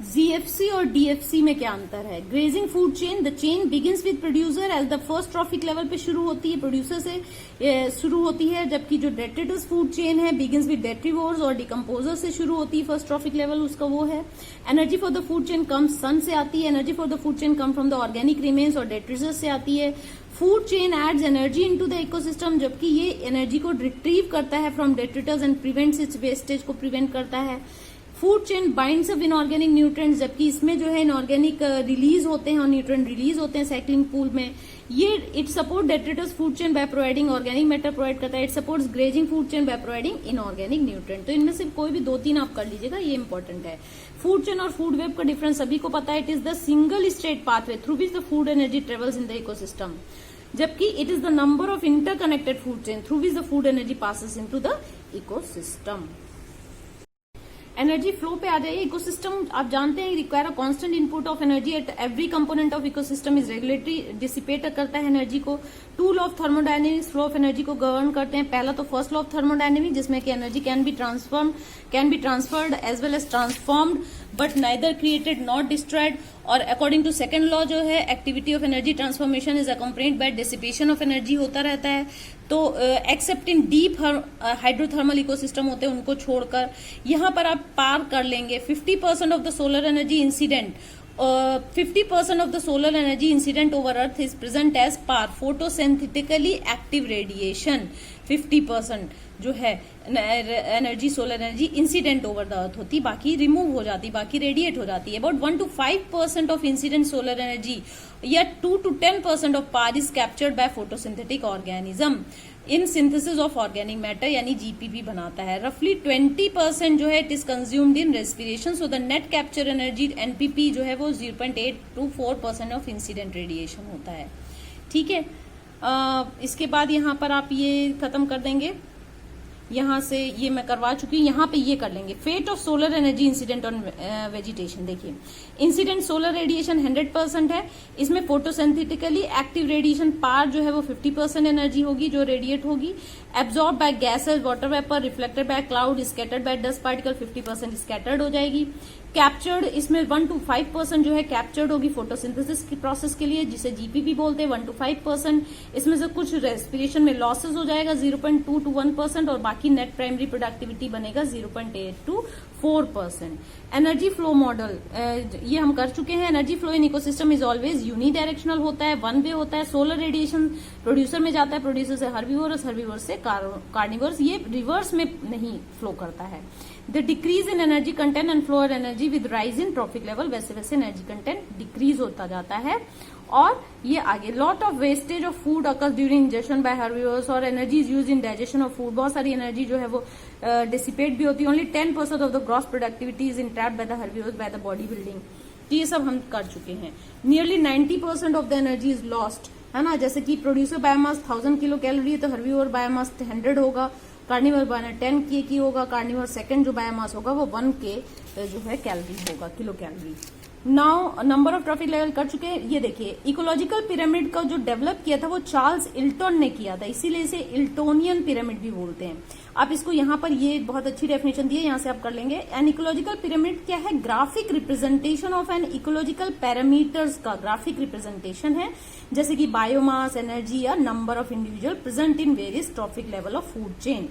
जीएफसी और डीएफसी में क्या अंतर है? Grazing food chain, the chain begins with producer as the first trophic level पे शुरू होती है, प्रोड्यूसर से शुरू होती है, जबकि जो डेट्रिटस फूड चेन है बिगिंस विद डेट्रीवोर्स और डिकम्पोजर से शुरू होती है। फर्स्ट ट्रॉफिक लेवल उसका वो है। Energy for the food chain come sun से आती है, energy for the food chain come from the organic remains और डेट्रिटस से आती है। Food chain adds energy into the ecosystem, जबकि ये एनर्जी को रिट्रीव करता है from detritus and prevents its wastage को प्रिवेंट करता है। Food chain binds up inorganic nutrients, जबकि इसमें जो है इनऑर्गेनिक रिलीज होते हैं और न्यूट्रिएंट रिलीज होते हैं साइक्लिंग पूल में। ये it support detritus food chain by providing organic matter provide करता है। It supports grazing food chain by providing inorganic nutrient. तो इनमें से कोई भी 2-3 आप कर लीजिएगा, ये इंपॉर्टेंट है। फूड चेन और फूड वेब का डिफरेंस सभी को पता है। It is the single straight pathway through which the food energy travels in the ecosystem, जबकि it is the number of interconnected food chain through which the food energy passes into the ecosystem. Energy flow पे आ जाइए। Ecosystem आप जानते हैं require a constant input of energy at every component of ecosystem is regulatory, dissipate करता है energy को। 2 law of thermodynamics flow of energy को गवर्न करते हैं। पहला तो फर्स्ट लॉ ऑफ थर्मोडायनेमिक्स, जिसमें कि energy can be transferred as well as transformed but neither created not destroyed. और अकॉर्डिंग टू सेकंड लॉ जो है activity of energy transformation is accompanied by dissipation of energy होता रहता है। तो except in deep hydrothermal ecosystem होते हैं उनको छोड़कर, यहां पर आप पार कर लेंगे 50% of the solar energy incident 50% of the solar energy incident over Earth is present as PAR, photosynthetically active radiation। 50% जो है energy solar energy incident over the earth होती, बाकी रिमूव हो जाती, बाकी रेडिएट हो जाती है। About 1 to 5% of incident solar energy या 2 to 10% of PAR is captured by photosynthetic organism in synthesis of organic matter, यानी जीपीपी बनाता है। रफली 20% जो है it is consumed in respiration, so the net capture energy NPP जो है वो 0.8 to 4% ऑफ इंसिडेंट रेडिएशन होता है। ठीक है, इसके बाद यहाँ पर आप ये खत्म कर देंगे, यहाँ से ये मैं करवा चुकी हूँ, यहाँ पे ये कर लेंगे। Fate of solar energy incident on vegetation. देखिए इंसिडेंट सोलर रेडिएशन 100% है, इसमें फोटोसिंथेटिकली एक्टिव रेडिएशन पार जो है वो 50% एनर्जी होगी जो रेडिएट होगी। Absorb by gases, water vapour, reflected by cloud, scattered by dust particle 50% scattered हो जाएगी। कैप्चर्ड इसमें 1 to 5% जो है कैप्चर्ड होगी फोटोसिंथेसिस की प्रोसेस के लिए, जिसे जीपीपी बोलते हैं। 1 to 5% इसमें से कुछ रेस्पिरेशन में लॉसेस हो जाएगा 0.2 to 1%, और बाकी नेट प्राइमरी प्रोडक्टिविटी बनेगा 0.8 to 4%। एनर्जी फ्लो मॉडल ये हम कर चुके हैं। Energy flow in ecosystem is always unidirectional होता है, वन वे होता है। सोलर रेडिएशन प्रोड्यूसर में जाता है, प्रोड्यूसर से हर्बीवोरस, हर्बीवोरस से कार्निवोरस, ये रिवर्स में नहीं फ्लो करता है। The decrease in energy content and flow energy with rise in trophic level, वैसे वैसे एनर्जी कंटेंट डिक्रीज होता जाता है। और ये आगे lot of wastage of food occurs during injection by herbivores, और energy is used in digestion of food, बहुत सारी एनर्जी जो है वो डिसिपेट भी होती है। Only 10% of the gross productivity is entrapped by the herbivores by the body building. तो ये सब हम कर चुके हैं। Nearly 90% of the energy is lost, है ना। जैसे कि प्रोड्यूसर बायोमास 1000 किलो कैलोरी है, तो हर्बीवोर बायोमास 100 होगा, कार्निवोर 10 के होगा, कार्निवोर सेकंड जो बायोमास होगा वो 1 के जो है कैलोरी होगा, kilo calorie. Now number of trophic level कर चुके हैं। ये देखिए इकोलॉजिकल पिरामिड का जो डेवलप किया था वो चार्ल्स इल्टन ने किया था, इसीलिए इसे इल्टोनियन पिरामिड भी बोलते हैं। आप इसको यहाँ पर ये बहुत अच्छी डेफिनेशन दी है, यहाँ से आप कर लेंगे। एन इकोलॉजिकल पिरामिड क्या है? Graphic representation of an ecological parameters का ग्राफिक रिप्रेजेंटेशन है, जैसे कि बायोमास, एनर्जी या number of individual present in various traffic level of food chain.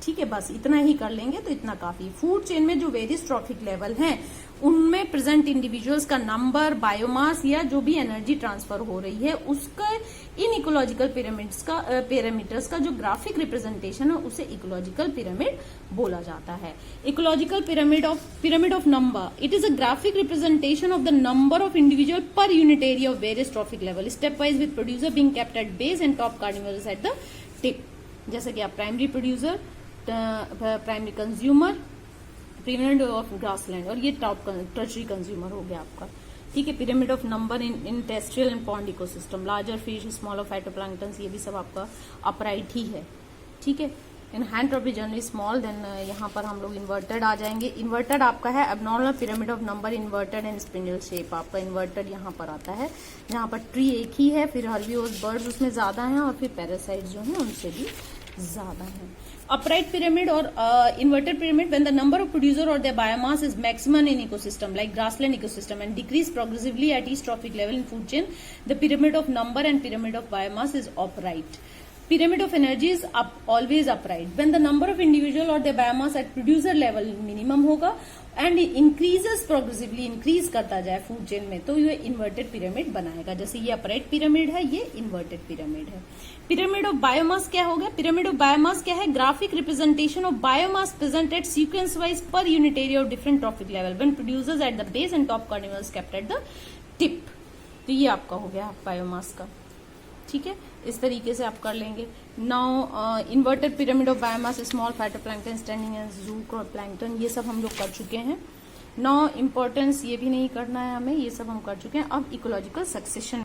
ठीक है, बस इतना ही कर लेंगे तो इतना काफी। फूड चेन में जो वेरियस ट्रॉफिक लेवल हैं उनमें प्रेजेंट इंडिविजुअल्स का नंबर, बायोमास या जो भी एनर्जी ट्रांसफर हो रही है उसका इन इकोलॉजिकल पैरामीटर्स का जो ग्राफिक रिप्रेजेंटेशन है उसे इकोलॉजिकल पिरामिड बोला जाता है। Ecological pyramid of number, it is a graphic representation of the number of individual पर unit area of various trophic level, step wise with producer being kept at base and top carnivorous at the tip. जैसे कि आप primary producer, primary consumer, pyramid of grassland, और ये top tertiary consumer हो गया आपका। ठीक है, pyramid of number in terrestrial and pond ecosystem, larger fish, smaller phytoplankton, ये भी सब आपका अपराइट ही है। ठीक है, in hand trophy generally small, then यहाँ पर हम लोग इन्वर्टेड आ जाएंगे। इन्वर्टेड आपका है abnormal pyramid of number, inverted and spindle shape आपका इन्वर्टेड यहाँ पर आता है, जहाँ पर ट्री एक ही है, फिर हर्बीवोरस बर्ड्स उसमें ज्यादा हैं, और फिर पैरासाइट्स जो हैं उनसे भी ज्यादा है। अपराइट पिरामिड और inverted pyramid, when the number of producer और their biomass is maximum in ecosystem like grassland ecosystem and decrease progressively at each trophic level in food chain, the pyramid of number and pyramid of biomass is upright. Pyramid of energy is always upright. When the number of individual or their biomass at producer level minimum होगा and increases progressively, increase करता जाए food chain में, तो ये inverted pyramid बनाएगा. जैसे ये upright pyramid है, ये इन्वर्टेड पिरामिड है. पिरामिड ऑफ बायोमास क्या हो गया? पिरामिड ऑफ बायोमास क्या है? Graphic representation of biomass presented sequence wise पर unit area of different trophic level when producers at the base and top carnivals kept at the tip. तो ये आपका हो गया बायोमास का. ठीक है, इस तरीके से आप कर लेंगे. Now inverted pyramid of biomass, small phytoplankton, standing zooplankton, ये सब हम लोग कर चुके हैं. नाउ इम्पोर्टेंस ये भी नहीं करना है हमें, ये सब हम कर चुके हैं. अब इकोलॉजिकल सक्सेशन.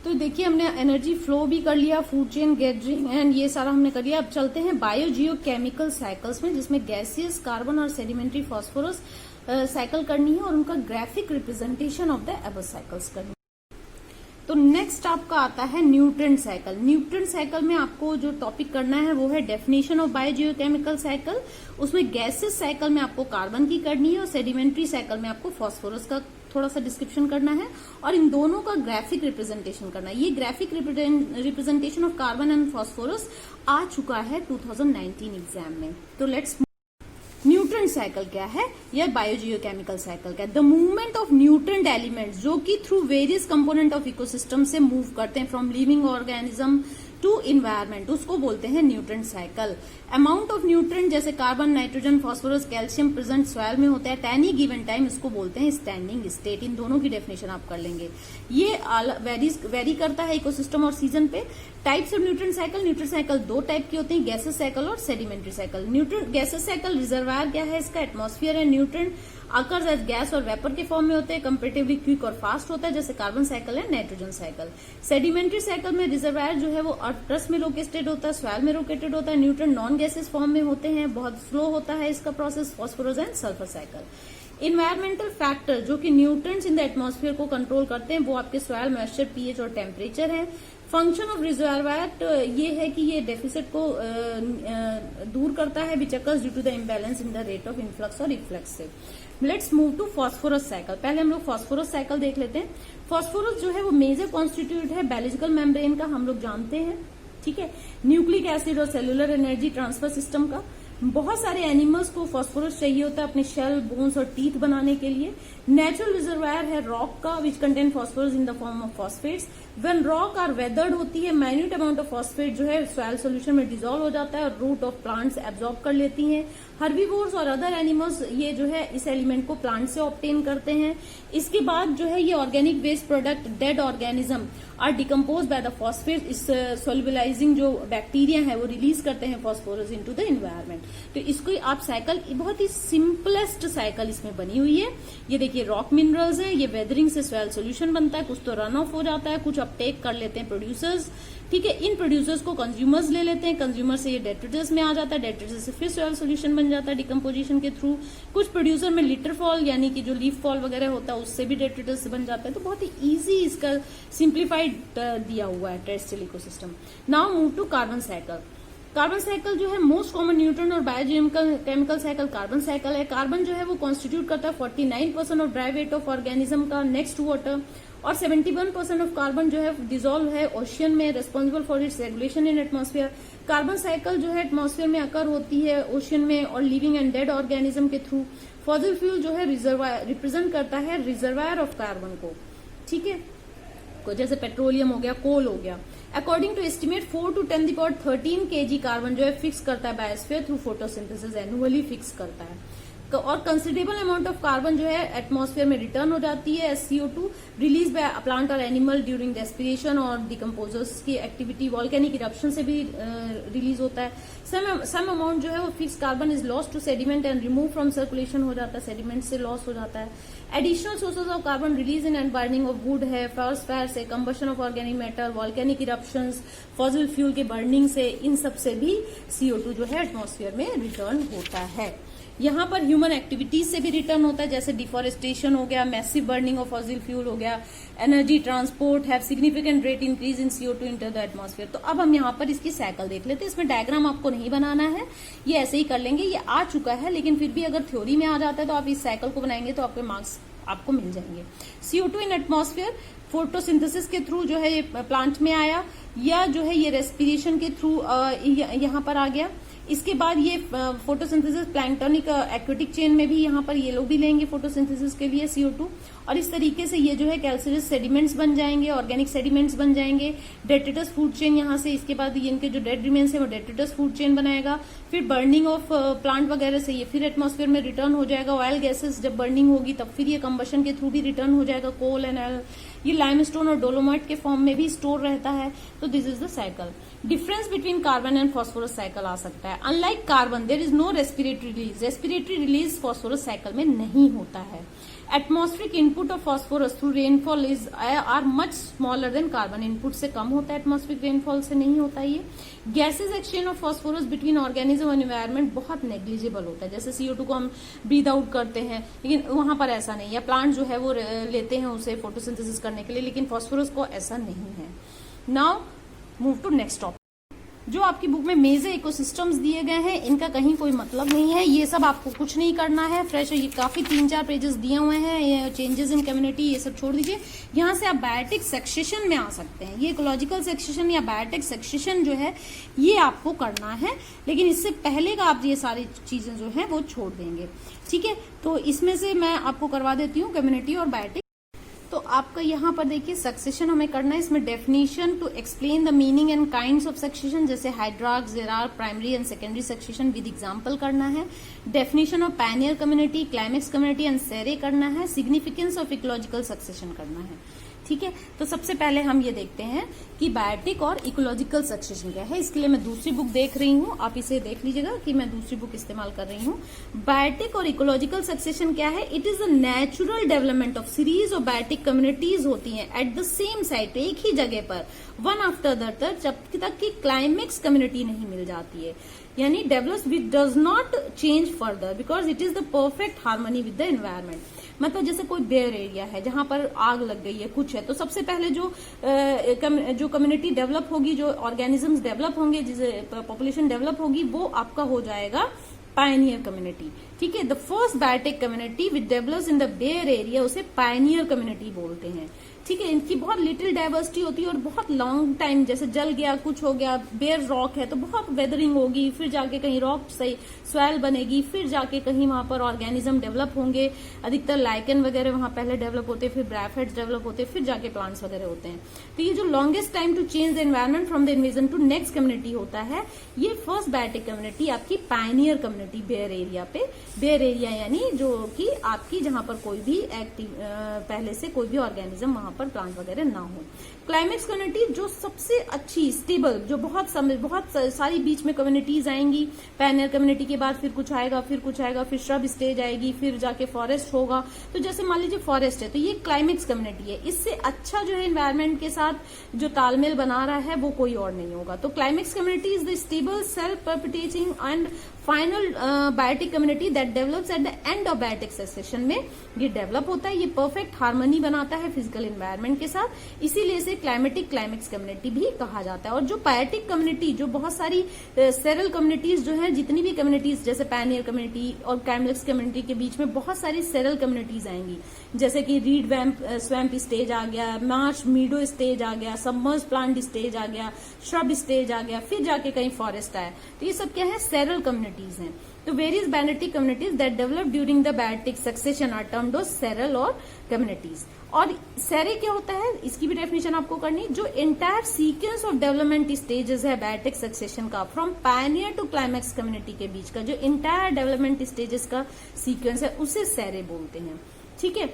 तो देखिए हमने एनर्जी फ्लो भी कर लिया, फूड चेन गैदरिंग एंड ये सारा हमने कर लिया. अब चलते हैं बायोजियोकेमिकल साइकिल्स में, जिसमें गैसियस, कार्बन और सेडिमेंट्री फॉस्फोरस साइकिल करनी है और उनका graphic representation of the above cycles करनी है. तो नेक्स्ट आपका आता है न्यूट्रेंट साइकिल. न्यूट्रेंट साइकिल में आपको जो टॉपिक करना है वो है डेफिनेशन ऑफ बायोजियोकेमिकल साइकिल. उसमें गैसेस साइकिल में आपको कार्बन की करनी है और सेडिमेंट्री साइकिल में आपको फॉस्फोरस का थोड़ा सा डिस्क्रिप्शन करना है और इन दोनों का ग्राफिक रिप्रेजेंटेशन करना है. ये graphic representation of carbon and phosphorus आ चुका है 2019 एग्जाम में. तो लेट्स. न्यूट्रेंट साइकिल क्या है या बायोजियोकेमिकल साइकिल क्या है? The movement of nutrient elements जो कि through various component of ecosystem से मूव करते हैं from living organism to environment, उसको बोलते हैं nutrient cycle. Amount of nutrient जैसे carbon, nitrogen, phosphorus, calcium present soil में होता है एट एनी गिवन टाइम, इसको बोलते हैं स्टैंडिंग स्टेट. इन दोनों की डेफिनेशन आप कर लेंगे. ये वेरी करता है इकोसिस्टम और सीजन पे. टाइप्स ऑफ न्यूट्रेंट साइकिल दो टाइप की होते हैं, गैसेस साइकिल और sedimentary cycle. Nutrient gases cycle reservoir क्या है इसका? एटमॉस्फेयर है. न्यूट्रेंट अकर्स एज गैस और वेपर के फॉर्म में होते हैं, कंपेरेटिवली क्विक और फास्ट होता है, जैसे कार्बन साइकिल है, नाइट्रोजन साइकिल. सेडिमेंट्री साइकिल में रिजर्वायर जो है वो अर्थ क्रस्ट में लोकेटेड होता है, सॉइल में लोकेटेड होता है. न्यूट्रेंट नॉन गैसेस फॉर्म में होते हैं, बहुत स्लो होता है इसका process. Phosphorus and sulphur cycle. Environmental factor जो कि न्यूट्रेंट्स इन द एटमॉस्फेयर को कंट्रोल करते हैं वो आपके सॉइल, मॉइस्चर, पीएच और टेम्परेचर है. फंक्शन ऑफ रिजर्वायर ये है कि ये डेफिसिट को दूर करता है which occurs due to the imbalance in the rate of influx और reflexive. Let's move to phosphorus cycle. पहले हम लोग फॉस्फोरस साइकिल देख लेते हैं. फॉस्फोरस जो है वो मेजर कॉन्स्टिट्यूट है बायोलॉजिकल मेम्ब्रेन का, हम लोग जानते हैं. ठीक है, न्यूक्लिक एसिड और सेलुलर एनर्जी ट्रांसफर सिस्टम का. बहुत सारे एनिमल्स को फास्फोरस चाहिए होता है अपने शेल, बोन्स और टीथ बनाने के लिए. नेचुरल रिजर्वायर है रॉक का which contain phosphorus in the form of phosphates. When rock are weathered होती है, माइन्यूट अमाउंट ऑफ फॉस्फेट जो है सॉइल सोल्यूशन में डिजोल्व हो जाता है और रूट ऑफ प्लांट्स एब्जॉर्ब कर लेती हैं. हर्बीवोर्स और अदर एनिमल्स ये जो है इस एलिमेंट को प्लांट से ऑब्टेन करते हैं. इसके बाद जो है ये organic waste product dead organism are decompose by the phosphate. इस सोल्युबलाइजिंग जो बैक्टीरिया है वो रिलीज करते हैं फॉस्फोरस इनटू द एनवायरनमेंट. तो इसको आप साइकिल बहुत ही सिंपलेस्ट साइकिल इसमें बनी हुई है. ये देखिए रॉक मिनरल्स है, ये वेदरिंग से सॉइल सोल्यूशन बनता है, कुछ तो रन ऑफ हो जाता है, कुछ अपटेक कर लेते हैं प्रोड्यूसर्स. ठीक है, इन प्रोड्यूसर्स को कंज्यूमर्स ले लेते हैं, कंज्यूमर से ये डेट्रिटस में आ जाता है, डेट्रिटस से फिर सॉइल सोल्यूशन बन जाता है डिकम्पोजिशन के थ्रू. कुछ प्रोड्यूसर में लिटर फॉल यानी कि जो लीफ फॉल वगैरह होता है उससे भी डेट्रिटस बन जाता है. तो बहुत ही इजी इसका सिंप्लीफाइड दिया हुआ है terrestrial ecosystem. Now move to carbon cycle. Carbon cycle जो है मोस्ट कॉमन न्यूट्रन और बायोकेमिकल साइकिल कार्बन साइकिल है. कार्बन जो है वो कॉन्स्टिट्यूट करता है 49% of dry weight of organism का नेक्स्ट टू वाटर, और 71% ऑफ कार्बन जो है डिजोल्व है ओशियन में, responsible for its regulation in atmosphere. Carbon cycle जो है एटमॉस्फेयर में अकर होती है ओशियन में और लिविंग एंड डेड ऑर्गेनिज्म के थ्रू. फॉसिल फ्यूल जो है रिप्रेजेंट करता है रिजर्वायर ऑफ कार्बन को. ठीक है, जैसे पेट्रोलियम हो गया, कोल हो गया. According to estimate 4 to 10^13 kg carbon जो है फिक्स करता है biosphere through photosynthesis, annually fix करता है. और कंसिडरेबल अमाउंट ऑफ कार्बन जो है एटमॉस्फेयर में रिटर्न हो जाती है as CO2 release by plant और एनिमल ड्यूरिंग रेस्पिरेशन और डिकम्पोजर्स की एक्टिविटी. वॉल्केनिक इरप्शन से भी रिलीज होता है. सम अमाउंट जो है वो fix carbon is lost to sediment and remove from circulation हो जाता है, सेडिमेंट से लॉस हो जाता है. Additional sources of carbon release in and burning of wood है, फॉरेस्ट फायर से, combustion of organic matter, volcanic eruptions, fossil fuel के बर्निंग से, इन सब से भी CO2 जो है एटमॉस्फेयर में रिटर्न होता है. यहाँ पर ह्यूमन एक्टिविटीज से भी रिटर्न होता है, जैसे डिफॉरेस्टेशन हो गया, massive burning of fossil fuel हो गया, energy transport have significant rate increase in CO2 enter the atmosphere. तो अब हम यहाँ पर इसकी साइकिल देख लेते हैं। इसमें डायग्राम आपको नहीं बनाना है, ये ऐसे ही कर लेंगे, ये आ चुका है, लेकिन फिर भी अगर थ्योरी में आ जाता है तो आप इस साइकिल को बनाएंगे तो आपके मार्क्स आपको मिल जाएंगे। CO2 इन एटमॉस्फेयर फोटोसिंथेसिस के थ्रू जो है ये प्लांट में आया, या जो है ये रेस्पिरेशन के थ्रू यहाँ पर आ गया। इसके बाद ये फोटोसिंथेसिस प्लैंक्टोनिक एक्वेटिक चेन में भी यहाँ पर ये लोग भी लेंगे फोटोसिंथेसिस के लिए CO2, और इस तरीके से ये जो है कैल्सियस सेडिमेंट्स बन जाएंगे, ऑर्गेनिक सेडिमेंट्स बन जाएंगे, डेट्रिटस फूड चेन यहाँ से। इसके बाद ये इनके जो डेड रिमेन्स है वो डेट्रिटस फूड चेन बनाएगा। फिर बर्निंग ऑफ प्लांट वगैरह से ये फिर एटमॉस्फेयर में रिटर्न हो जाएगा। ऑयल गैसेस जब बर्निंग होगी तब फिर ये कंबशन के थ्रू भी रिटर्न हो जाएगा। कोल एंड ऑयल ये लाइमस्टोन और डोलोमाइट के फॉर्म में भी स्टोर रहता है। तो this is the cycle. Difference between carbon and phosphorus cycle आ सकता है। Unlike carbon there is no respiratory release, respiratory release phosphorus cycle में नहीं होता है। Atmospheric input of phosphorus through rainfall is are much smaller than carbon, input से कम होता है, एटमॉस्फेरिक रेनफॉल से नहीं होता ये। Gases exchange of phosphorus between organism and environment बहुत नेग्लिजिबल होता है। जैसे CO2 को हम ब्रीद आउट करते हैं, लेकिन वहां पर ऐसा नहीं है। प्लांट जो है वो लेते हैं उसे फोटोसिंथेसिस करने के लिए, लेकिन फॉस्फोरस को ऐसा नहीं है। Now move to next topic. जो आपकी बुक में मेजर इकोसिस्टम्स दिए गए हैं, इनका कहीं कोई मतलब नहीं है, ये सब आपको कुछ नहीं करना है। फ्रेश ये काफी 3-4 पेजेस दिए हुए हैं, ये चेंजेस इन कम्युनिटी ये सब छोड़ दीजिए। यहाँ से आप बायोटिक सक्सेशन में आ सकते हैं। ये इकोलॉजिकल सक्सेशन या बायोटिक सक्सेशन जो है ये आपको करना है, लेकिन इससे पहले का आप ये सारी चीजें जो है वो छोड़ देंगे, ठीक है। तो इसमें से मैं आपको करवा देती हूँ कम्युनिटी और बायोटिक। तो आपका यहाँ पर देखिए सक्सेशन हमें करना है। इसमें definition to explain the meaning and kinds of succession, जैसे hydrarchs, xerarch, primary and secondary succession with example करना है। Definition of pioneer community, climax community and sere करना है। सिग्निफिकेंस ऑफ इकोलॉजिकल सक्सेशन करना है, ठीक है। तो सबसे पहले हम ये देखते हैं कि बायोटिक और इकोलॉजिकल सक्सेशन क्या है। इसके लिए मैं दूसरी बुक देख रही हूँ, आप इसे देख लीजिएगा कि मैं दूसरी बुक इस्तेमाल कर रही हूँ। बायोटिक और इकोलॉजिकल सक्सेशन क्या है? It is a natural development of series of biotic communities होती हैं एट द सेम साइट, एक ही जगह पर, वन आफ्टर द अदर, जब तक कि क्लाइमेक्स कम्युनिटी नहीं मिल जाती है। यानी develops which does not change further because it is the perfect harmony with the environment. मतलब जैसे कोई बेयर एरिया है जहां पर आग लग गई है, कुछ है, तो सबसे पहले जो कम्युनिटी डेवलप होगी, जो ऑर्गेनिजम्स डेवलप होंगे, जिसे पॉपुलेशन डेवलप होगी, वो आपका हो जाएगा पायनियर कम्युनिटी, ठीक है। The first biotic community which develops in the bare area, उसे पायनियर कम्युनिटी बोलते हैं, ठीक है। इनकी बहुत लिटिल डाइवर्सिटी होती है और बहुत लॉन्ग टाइम, जैसे जल गया, कुछ हो गया, बेयर रॉक है तो बहुत वेदरिंग होगी, फिर जाके कहीं रॉक सही सॉइल बनेगी, फिर जाके कहीं वहां पर ऑर्गेनिज्म डेवलप होंगे। अधिकतर लाइकन वगैरह वहां पहले डेवलप होते, फिर ब्रायोफाइट्स डेवलप होते, फिर जाके प्लांट्स वगैरह होते हैं। तो ये जो longest time to change the environment from the invasion to next community होता है, ये फर्स्ट बायोटिक कम्युनिटी आपकी पायनियर कम्युनिटी बेयर एरिया पे, बेयर एरिया यानी जो कि आपकी जहां पर कोई भी पहले से कोई भी ऑर्गेनिज्म वहां पर प्लांट वगैरह ना हो। क्लाइमेक्स कम्युनिटी जो सबसे अच्छी स्टेबल, जो बहुत सारी बीच में कम्युनिटीज आएंगी, पायनियर कम्युनिटी के बाद फिर कुछ आएगा, फिर कुछ आएगा, फिर श्रब स्टेज आएगी, फिर जाके फॉरेस्ट होगा। तो जैसे मान लीजिए फॉरेस्ट है तो ये क्लाइमेक्स कम्युनिटी है, इससे अच्छा जो है एनवायरमेंट के साथ जो तालमेल बना रहा है वो कोई और नहीं होगा। तो climax community is the stable, self perpetuating and final biotic community that develops at the end of biotic succession में ये डेवलप होता है, ये परफेक्ट हार्मनी बनाता है फिजिकल एनवायरनमेंट के साथ, इसीलिए इसे क्लाइमेटिक क्लाइमेक्स कम्युनिटी भी कहा जाता है। और जो बायोटिक कम्युनिटी, जो बहुत सारी सेरल कम्युनिटीज जो है, जितनी भी कम्युनिटीज जैसे पायनियर कम्युनिटी और क्लाइमेक्स कम्युनिटी के बीच में बहुत सारी सेरल कम्युनिटीज आएंगी, जैसे कि रीड स्वैम्प स्टेज आ गया, मार्श मीडो स्टेज आ गया, सबमर्ज प्लांट स्टेज आ गया, श्रब स्टेज आ गया, फिर जाके कहीं फॉरेस्ट आया। तो ये सब क्या है? सेरल कम्युनिटीज हैं। तो various biotic communities that develop during the biotic succession are termed as seral और कम्युनिटीज। और सेरे क्या होता है, इसकी भी डेफिनेशन आपको करनी, जो entire sequence of development stages है बायोटिक सक्सेशन का, from pioneer to climax community के बीच का जो एंटायर डेवलपमेंट स्टेजेस का सीक्वेंस है, उसे सेरे बोलते हैं, ठीक है।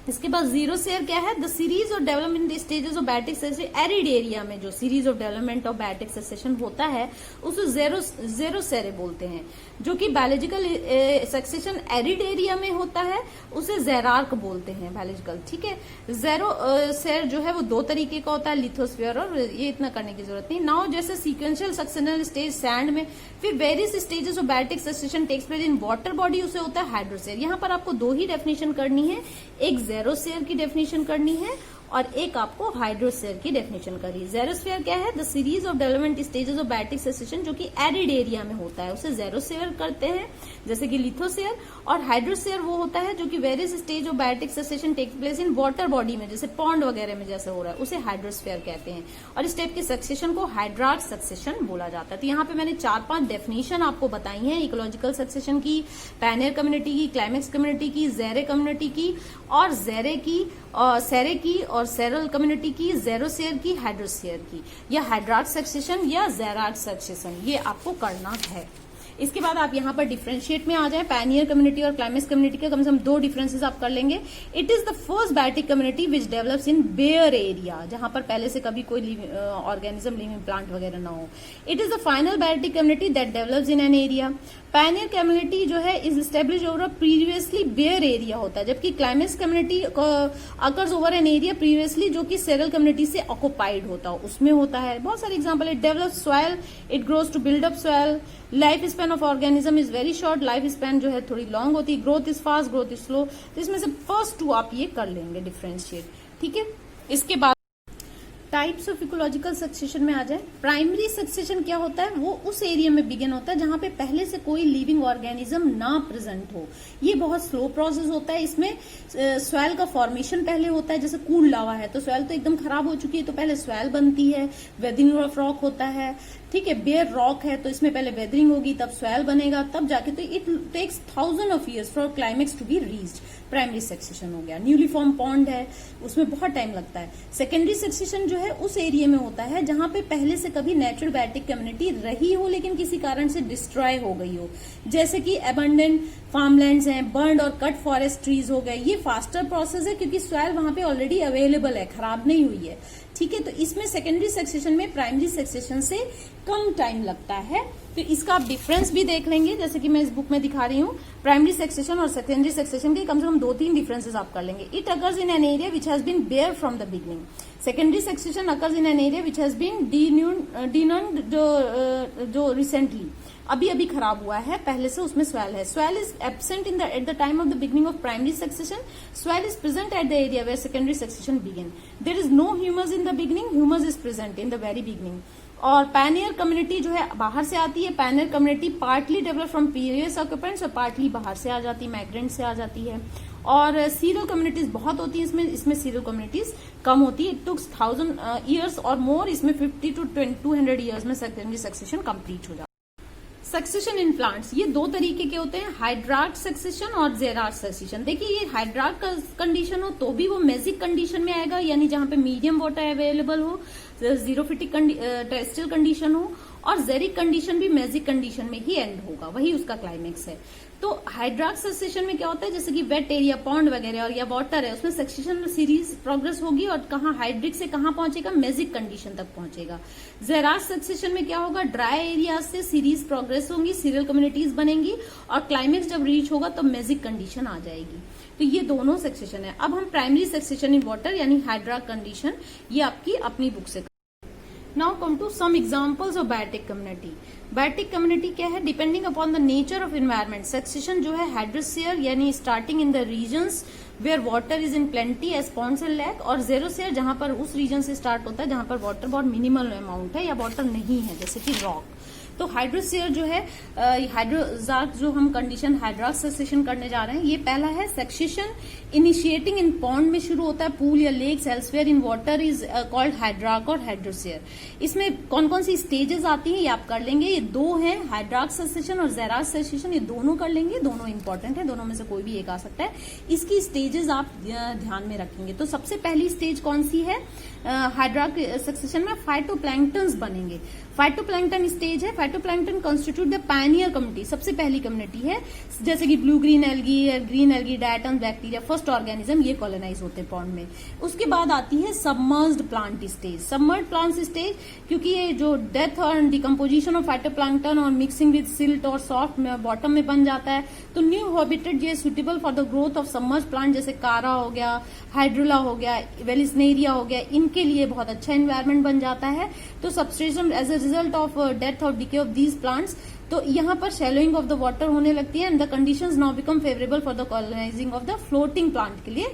इसके बाद जीरो सेयर क्या है, the series of development stages of biotic succession arid area में जो series of development of biotic succession होता है उसे जेरो सेरे बोलते हैं। जो कि बायोलॉजिकल सक्सेशन एरिड एरिया में होता है उसे जेरार्क बोलते हैं बायोलॉजिकल, ठीक है। जेरो सेयर जो है वो दो तरीके का होता है, लिथोस्फीयर, और ये इतना करने की जरूरत नहीं। नाउ जैसे सीक्वेंशियल सक्सेशनल स्टेज सैंड में, फिर various stages of biotic succession takes place in water body, उसे होता है हाइड्रोसेयर। यहाँ पर आपको दो ही डेफिनेशन करनी है, एक जेरोसेयर की डेफिनेशन करनी है और एक आपको हाइड्रोसेयर की डेफिनेशन करनी है। जेरोस्फीयर क्या है, the series of development stages of biotic succession जो कि एरिड एरिया में होता है उसे जेरोसेयर करते हैं, जैसे कि लिथोसेयर। और हाइड्रोसेयर वो होता है जो कि various stage of biotic succession takes place in water body में, जैसे पॉन्ड वगैरह में जैसे हो रहा है, उसे हाइड्रोस्फीयर कहते हैं। और इस टाइप के सक्सेशन को हाइड्रार्क सक्सेशन बोला जाता है। तो यहाँ पे मैंने 4-5 डेफिनेशन आपको बताई हैं, इकोलॉजिकल सक्सेशन की, पैनियर कम्युनिटी की, क्लाइमेक्स कम्युनिटी की, जेरे कम्युनिटी की और सेरे की और सेरल कम्युनिटी की, जेरोसेयर की, हाइड्रोसेयर की, या हाइड्रार्क सक्सेशन या जेरार्क सक्सेशन, ये आपको करना है। इसके बाद आप यहाँ पर डिफरेंशिएट में आ जाए, पैनियर कम्युनिटी और क्लाइमेक्स कम्युनिटी के कम से कम 2 डिफरेंसेस आप कर लेंगे। It is the first biotic community which develops in bare area, जहां पर पहले से कभी कोई ऑर्गेनिज्म, लिविंग प्लांट वगैरह ना हो। It is the final biotic community that develops in an area. Pioneer community जो है is establish over a previously bare area होता है, जबकि climax community occurs over an area previously जो कि सेरल कम्युनिटी से ऑक्युपाइड होता है, उसमें होता है। बहुत सारे example, it develops soil, it grows to build up soil, life span of organism is very short, life span जो है थोड़ी लॉन्ग होती है, growth is fast, growth is slow. तो इसमें से फर्स्ट 2 आप ये कर लेंगे डिफरेंशिएट, ठीक है। इसके बाद टाइप्स ऑफ इकोलॉजिकल सक्सेशन में आ जाए। प्राइमरी सक्सेशन क्या होता है, वो उस एरिया में बिगिन होता है जहां पे पहले से कोई लिविंग ऑर्गेनिज्म ना प्रेजेंट हो। ये बहुत स्लो प्रोसेस होता है। इसमें सॉइल का फॉर्मेशन पहले होता है, जैसे कूल लावा है तो सॉइल तो एकदम खराब हो चुकी है, तो पहले सॉइल बनती है, वेदरिंग ऑफ रॉक होता है, ठीक है। बेयर रॉक है तो इसमें पहले वेदरिंग होगी, तब सॉइल बनेगा, तब जाके, तो it takes 1000 of years for climax to be reached. Primary succession हो गया। न्यूली फॉर्म पॉन्ड है, उसमें बहुत टाइम लगता है। सेकेंडरी सक्सेशन जो है उस एरिया में होता है जहां पे पहले से कभी नेचुरल बायोटिक कम्युनिटी रही हो लेकिन किसी कारण से डिस्ट्रॉय हो गई हो, जैसे कि अबंडेंट फार्मलैंड्स हैं, बर्न्ड और कट फॉरेस्ट ट्रीज हो गए। ये फास्टर प्रोसेस है क्योंकि सॉइल वहां पे ऑलरेडी अवेलेबल है, खराब नहीं हुई है, ठीक है। तो इसमें सेकेंडरी सक्सेशन में प्राइमरी सक्सेशन से कम टाइम लगता है। तो इसका आप डिफरेंस भी देख लेंगे, जैसे कि मैं इस बुक में दिखा रही हूँ। प्राइमरी सक्सेशन और सेकेंडरी सक्सेशन के कम से कम 2-3 डिफरेंसेस आप कर लेंगे। It occurs in an area which has been bare from the beginning. Secondary succession occurs in an area which has been denuded जो रिसेंटली अभी अभी खराब हुआ है, पहले से उसमें सॉइल है। Soil is absent in at the time of the beginning of primary succession, soil is present at the area where secondary succession begin. There is no humus in the beginning, humus is present in the very beginning. और pioneer community जो है बाहर से आती है। Pioneer community partly develop from previous occupants और partly बाहर से आ जाती है, माइग्रेंट से आ जाती है। और सीरियल कम्युनिटीज बहुत होती है इसमें सीरियल कम्युनिटीज कम होती है। इट टुक्स 1000 ईयर्स और मोर, इसमें 50 to 200 ईयर्स में सेकेंडरी सक्सेशन कंप्लीट हो जाता है। सक्सेशन इन प्लांट्स, ये 2 तरीके के होते हैं, हाइड्रार्क सक्सेशन और जेरार्क सक्सेशन। देखिए ये हाइड्रार्क कंडीशन हो तो भी वो मेजिक कंडीशन में आएगा, यानी जहां पे मीडियम वाटर अवेलेबल हो, जीरोफिटिक टेरेस्ट्रियल कंडीशन हो, और जेरिक कंडीशन भी मेजिक कंडीशन में ही एंड होगा, वही उसका क्लाइमेक्स है। तो हाइड्रार्क सक्सेशन में क्या होता है, जैसे कि वेट एरिया, पॉन्ड वगैरह और या वाटर है, उसमें सक्सेशन सीरीज प्रोग्रेस होगी और कहाँ हाइड्रिक से कहाँ पहुंचेगा, मेजिक कंडीशन तक पहुंचेगा। जेरार्क सक्सेशन में क्या होगा, ड्राई एरिया से सीरीज प्रोग्रेस होंगी, सीरियल कम्युनिटीज बनेंगी और क्लाइमेक्स जब रीच होगा तो मेजिक कंडीशन आ जाएगी। तो ये दोनों सक्सेशन है। अब हम प्राइमरी सक्सेशन इन वाटर यानी हाइड्रार्क कंडीशन, ये आपकी अपनी बुक से। Now come to some examples of biotic community. Biotic community क्या है, depending upon the nature of environment. Succession जो है हाइड्रोसेयर यानी starting in the regions where water is in plenty as ponds and lake, और xerosere जहां पर उस reason से स्टार्ट होता है जहां पर वाटर बहुत मिनिमल अमाउंट है या वाटर नहीं है, जैसे कि रॉक। तो हाइड्रोसेयर जो है, हाइड्रोजार्क जो हम कंडीशन हाइड्रार्क सक्सेशन करने जा रहे हैं, ये पहला है सक्सेशन इनिशिएटिंग इन पॉन्ड में शुरू होता है, पूल या lakes elsewhere in water is called hydrarch और हाइड्रोसेयर। इसमें कौन कौन सी स्टेजेस आती हैं ये आप कर लेंगे। ये 2 हैं, हाइड्रार्क सक्सेशन और जेरार्क सक्सेशन, ये दोनों कर लेंगे, दोनों इंपॉर्टेंट है, दोनों में से कोई भी एक आ सकता है। इसकी स्टेजेस आप ध्यान में रखेंगे। तो सबसे पहली स्टेज कौन सी है, हाइड्रार्क सक्सेशन में फाइटोप्लैंक्टन्स बनेंगे। फाइटोप्लैंक्टन स्टेज है, phytoplankton constitute the Pioneer community, सबसे पहली कम्युनिटी है, जैसे कि blue green algae, green algae, diatom, bacteria, first organism, ये कॉलोनाइज होते हैं पॉन्ड में। उसके बाद आती है submerged plant stage. Submerged plant stage, क्योंकि ये जो डेथ और डिकम्पोजिशन ऑफ फाइटोप्लैंक्टन और मिक्सिंग विद सिल्ट और सॉफ्ट बॉटम में बन जाता है, तो न्यू हैबिटेट ये suitable for the growth of submerged plant, जैसे कारा हो गया, हाइड्रोला हो गया, वेलिस्नेरिया हो गया, इनके लिए बहुत अच्छा एनवायरमेंट बन जाता है। तो substratum as a result of death और डिके ऑफ दीज प्लांट्स, तो यहाँ पर शैलोइंग ऑफ द वाटर होने लगती है and the conditions now become favourable for the colonising of the floating plant के लिए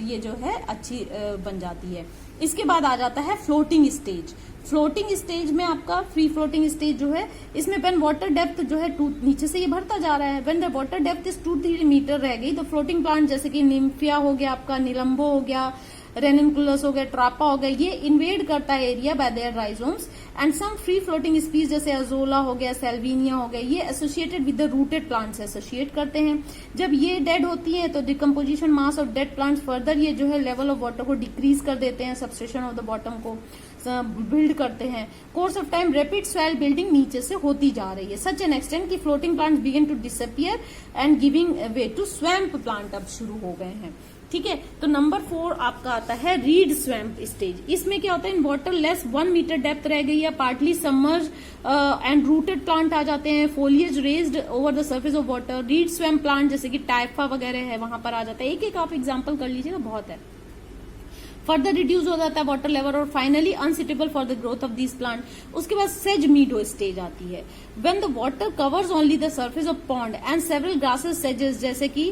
ये जो है अच्छी बन जाती है। इसके बाद आ जाता है फ्लोटिंग स्टेज। फ्लोटिंग स्टेज में आपका फ्री फ्लोटिंग स्टेज जो है, इसमें व्हेन वाटर डेप्थ जो है नीचे से ये भरता जा रहा है, when the water depth is 2-3 metre रह गई, तो फ्लोटिंग प्लांट जैसे कि निम्फिया हो गया, आपका निलंबो हो गया, रेनिनकुलस हो गया, ट्रापा हो गया, ये इन्वेड करता है area by their rhizomes and some free floating species जैसे अजोला हो गया, सेल्विनिया हो गया, ये associated with the rooted plants associate करते हैं। जब ये डेड होती है तो decomposition mass of dead plants further ये जो है लेवल ऑफ वाटर को डिक्रीज कर देते हैं, सबस्ट्रेशन ऑफ द बॉटम को बिल्ड करते हैं। Course of time rapid soil building नीचे से होती जा रही है, सच एन एक्सटेंट की floating plants begin to disappear and giving way to swamp plant अब शुरू हो गए हैं। ठीक है, तो नंबर 4 आपका आता है रीड स्वैम्प स्टेज। इसमें क्या होता है, in water less 1 metre depth रह गई है, partly submerge and rooted plant आ जाते हैं, foliage raised over the surface of water. Reed swamp plant जैसे कि टाइफा वगैरह है, वहां पर आ जाता है। एक एक आप एग्जाम्पल कर लीजिएगा, बहुत है। फर्दर रिड्यूस हो जाता है वाटर लेवल और finally unsuitable for the growth of this plant. उसके बाद सेज मीडो स्टेज आती है, when the water covers only the surface of pond and several grasses सेजेस, जैसे कि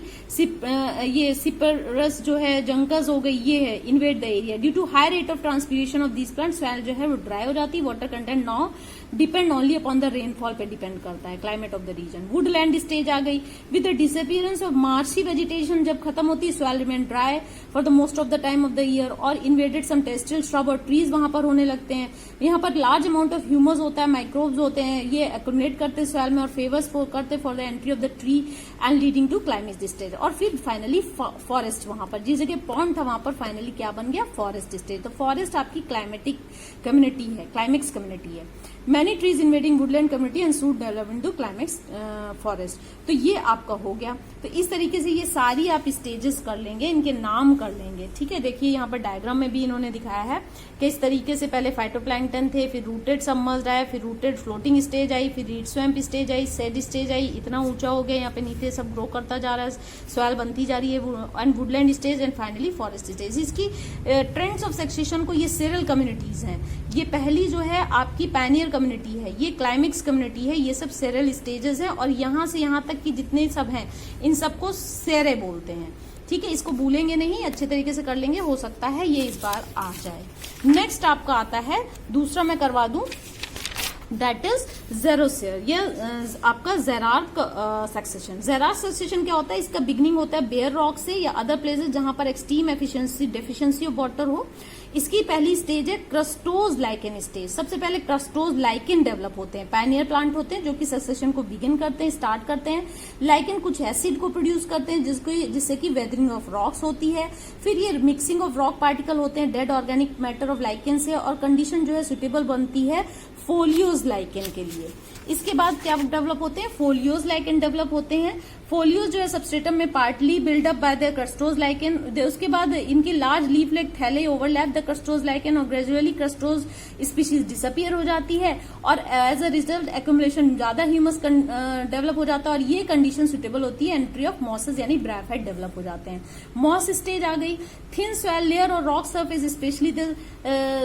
ये सिपरस जो है, जंकस हो गई, ये है invade the area. Due to high rate of transpiration of this plant, soil जो है वो ड्राई हो जाती है। Water content now depend only upon the rainfall पे डिपेंड करता है, climate of the region. Woodland stage आ गई, with the disappearance of marshy vegetation जब खत्म होती है, soil remain dry for the most of the time of the year और इन्वेडेड सम टेरेस्ट्रियल श्रब और ट्रीज वहां पर होने लगते हैं। यहाँ पर लार्ज अमाउंट ऑफ ह्यूमस होता है, माइक्रोब्स होते हैं, ये एक्यूमुलेट करते हैं सॉइल में और फेवर्स करते for the entry of the tree and leading to climax stage. और फिर फाइनली फॉरेस्ट, वहां पर जिस जगह पॉन्ड था वहां पर फाइनली क्या बन गया, फॉरेस्ट स्टेज। तो फॉरेस्ट आपकी क्लाइमेटिक कम्युनिटी है, क्लाइमेक्स कम्युनिटी है। Many trees invading Woodland community and suit develop into climax forest. तो ये आपका हो गया। तो इस तरीके से ये सारी आप स्टेजेस कर लेंगे, इनके नाम कर लेंगे। ठीक है, देखिए यहाँ पर डायग्राम में भी इन्होंने दिखाया है कि इस तरीके से पहले फाइटोप्लैंक्टन थे, फिर रूटेड सबमर्ज्ड आया, फिर रूटेड फ्लोटिंग स्टेज आई, फिर read swamp stage I, said stage I, इतना ऊंचा हो गया, यहाँ पे नीचे सब ग्रो करता जा रहा है, सॉइल बनती जा रही है, and Woodland stage and finally forest stage. इसकी ट्रेंड्स ऑफ सक्सेशन को, ये सीरियल कम्युनिटीज हैं। ये पहली जो है आपकी पैनियर कम्युनिटी है, ये क्लाइमेक्स कम्युनिटी है, ये सब सीरियल स्टेजेस हैं और यहाँ से यहाँ तक की जितने सब हैं इन सबको सेरे बोलते हैं। ठीक है, इसको भूलेंगे नहीं, अच्छे तरीके से कर लेंगे, हो सकता है ये इस बार आ जाए। नेक्स्ट आपका आता है, दूसरा मैं करवा दूं, दैट इज जेरोसेयर। ये आपका जेरार्क सक्सेशन। जेरार्क सक्सेशन क्या होता है, इसका बिगनिंग होता है बेयर रॉक से या अदर प्लेसेस जहां पर extreme efficiency deficiency of water हो। इसकी पहली स्टेज है क्रस्टोज लाइकेन स्टेज। सबसे पहले क्रस्टोज लाइकेन डेवलप होते हैं, पैनियर प्लांट होते हैं जो कि सक्सेशन को बिगिन करते हैं, स्टार्ट करते हैं। लाइकेन कुछ एसिड को प्रोड्यूस करते हैं जिससे कि वेदरिंग ऑफ रॉक्स होती है। फिर ये मिक्सिंग ऑफ रॉक पार्टिकल होते हैं dead organic matter of lichen से और कंडीशन जो है सुटेबल बनती है फोलियोज लाइकेन के लिए। इसके बाद क्या डेवलप होते हैं, फोलियोज लाइकेन डेवलप होते हैं। फोलियोज जो है सबस्ट्रेटम में partly build up by the crustose lichen. उसके बाद इनके large leaf like thalli overlap the crustose lichen और ग्रेजुअली क्रस्टोज स्पीशीज डिसअपियर हो जाती है और एज अ रिजल्ट एक्यूमुलेशन ज्यादा ह्यूमस डेवलप हो जाता है और ये कंडीशन सुटेबल होती है एंट्री ऑफ मॉसेस यानी ब्राइफाइट डेवलप हो जाते हैं। मॉस स्टेज आ गई, थिन सॉइल लेयर और rock surface specially the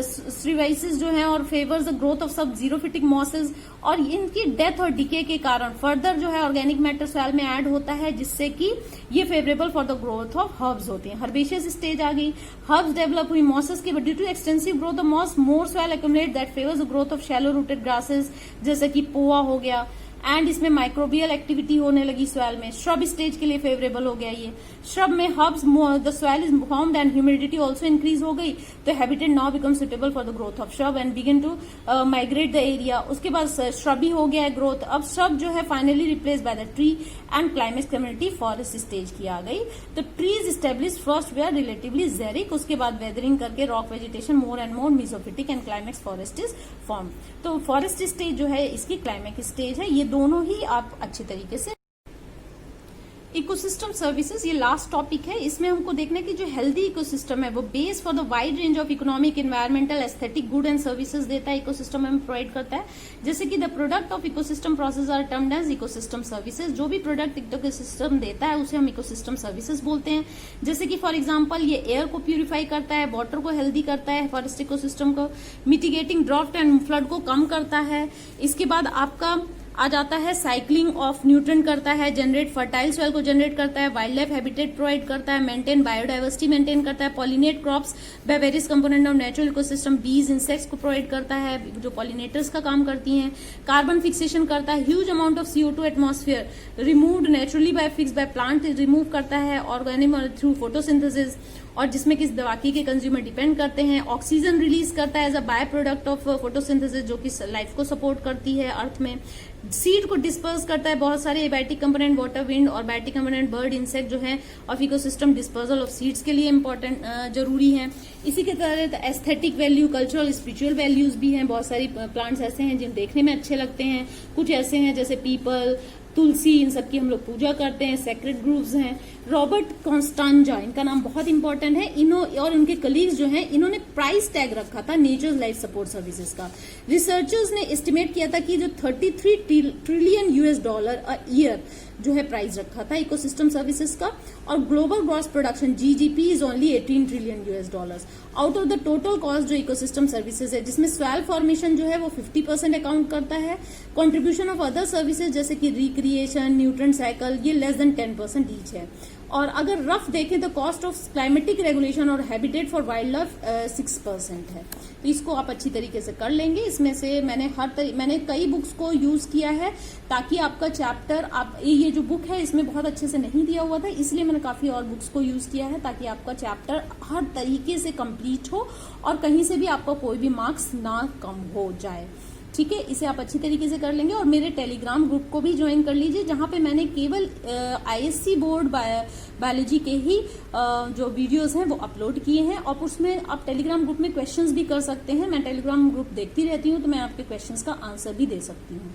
crevices जो है और फेवर्स द ग्रोथ ऑफ सब जीरोफिटिक मॉसेस और इनकी डेथ और डिके के कारण फर्दर जो है ऑर्गेनिक मैटर सॉइल में ऐड होता है जिससे कि ये favourable for the growth of herbs होती हैं। हर्बेशियस स्टेज आ गई, हर्ब्स डेवलप हुई मॉसेस के, but due to extensive growth of moss more soil accumulate that favours the growth of shallow rooted grasses जैसे कि पोआ हो गया, एंड इसमें माइक्रोबियल एक्टिविटी होने लगी सॉइल में। श्रब स्टेज के लिए फेवरेबल हो गया ये। श्रब में herbs, the soil is formed and humidity also increase हो गई, तो habitat now become suitable for the growth of shrub and begin to migrate the area. उसके बाद श्रबी हो गया है ग्रोथ। अब श्रब जो है finally replace by the tree and climax community forest stage की आ गई। तो trees establish first where relatively xeric, उसके बाद वेदरिंग करके rock vegetation more and more mesophytic and climax forest is form. तो फॉरेस्ट स्टेज जो है इसकी क्लाइमेक्स स्टेज है। ये दोनों ही आप अच्छे तरीके से। इकोसिस्टम सर्विसेज ये लास्ट टॉपिक है। इसमें हमको देखना है कि जो हेल्दी इकोसिस्टम है वो base for the wide range of economic, environmental, aesthetic good and services देता है, इकोसिस्टम में प्रोवाइड करता है। जैसे कि the product of ecosystem process are termed as ecosystem services. जो भी प्रोडक्ट इकोसिस्टम देता है उसे हम इकोसिस्टम सर्विसेज बोलते हैं। जैसे कि फॉर एग्जाम्पल ये एयर को प्यूरिफाई करता है, वाटर को हेल्दी करता है, फॉरेस्ट इकोसिस्टम को मिटिगेटिंग ड्राफ्ट एंड फ्लड को कम करता है। इसके बाद आपका आ जाता है साइक्लिंग ऑफ न्यूट्रन करता है, जनरेट फर्टाइल सॉइल को जनरेट करता है, वाइल्ड लाइफ हैबिटेट प्रोवाइड करता है, मेंटेन बायोडाइवर्सिटी मेंटेन करता है, pollinate crops by various component of natural ecosystem, बीज इंसेक्ट्स को प्रोवाइड करता है जो पॉलिनेटर्स का काम करती हैं, कार्बन फिक्सेशन करता है, huge amount of CO2 atmosphere removed naturally by fix by plant remove करता है, ऑर्गेनिक थ्रू फोटोसिंथेसिस, और जिसमें किस बाकी के कंज्यूमर डिपेंड करते हैं। ऑक्सीजन रिलीज करता है as a by product of photosynthesis जो कि लाइफ को सपोर्ट करती है अर्थ में। सीड को डिस्पर्स करता है, बहुत सारे एबायोटिक कंपोनेंट वाटर, विंड और बायोटिक कंपोनेंट बर्ड, इंसेक्ट जो है of ecosystem dispersal of seeds के लिए इंपॉर्टेंट जरूरी है। इसी के तरह aesthetic value, cultural, spiritual values भी हैं। बहुत सारी प्लांट्स ऐसे हैं जिन देखने में अच्छे लगते हैं, कुछ ऐसे हैं जैसे पीपल, तुलसी, इन सब की हम लोग पूजा करते हैं, सेक्रेड ग्रुव्स हैं। रॉबर्ट कॉन्स्टांजा, इनका नाम बहुत इंपॉर्टेंट है। इन्हों और इनके कलीग्स जो हैं इन्होंने प्राइस टैग रखा था नेचर्स लाइफ सपोर्ट सर्विसेज का। रिसर्चर्स ने एस्टिमेट किया था कि जो 33 ट्रिलियन US$ अ ईयर जो है प्राइस रखा था इकोसिस्टम सर्विसेज का, और global gross production GDP is only 18 trillion US$। Out of the total cost जो इकोसिस्टम सर्विसेज है, जिसमें सॉइल फॉर्मेशन जो है वो 50% अकाउंट करता है, कंट्रीब्यूशन ऑफ अदर सर्विसेज जैसे कि रिक्रिएशन, न्यूट्रिएंट साइकिल, ये लेस देन 10% ईच है। और अगर रफ देखें तो कॉस्ट ऑफ क्लाइमेटिक रेगुलेशन और हैबिटेट फॉर वाइल्ड लाइफ 6% है। तो इसको आप अच्छी तरीके से कर लेंगे। इसमें से मैंने कई बुक्स को यूज किया है ताकि आपका चैप्टर, आप ये जो बुक है इसमें बहुत अच्छे से नहीं दिया हुआ था, इसलिए मैंने काफी और बुक्स को यूज किया है ताकि आपका चैप्टर हर तरीके से कंप्लीट हो और कहीं से भी आपका कोई भी मार्क्स ना कम हो जाए। ठीक है, इसे आप अच्छी तरीके से कर लेंगे। और मेरे टेलीग्राम ग्रुप को भी ज्वाइन कर लीजिए, जहां पे मैंने केवल ISC बोर्ड बायोलॉजी के ही जो वीडियोस हैं वो अपलोड किए हैं, और उसमें आप टेलीग्राम ग्रुप में क्वेश्चंस भी कर सकते हैं। मैं टेलीग्राम ग्रुप देखती रहती हूँ, तो मैं आपके क्वेश्चंस का आंसर भी दे सकती हूँ।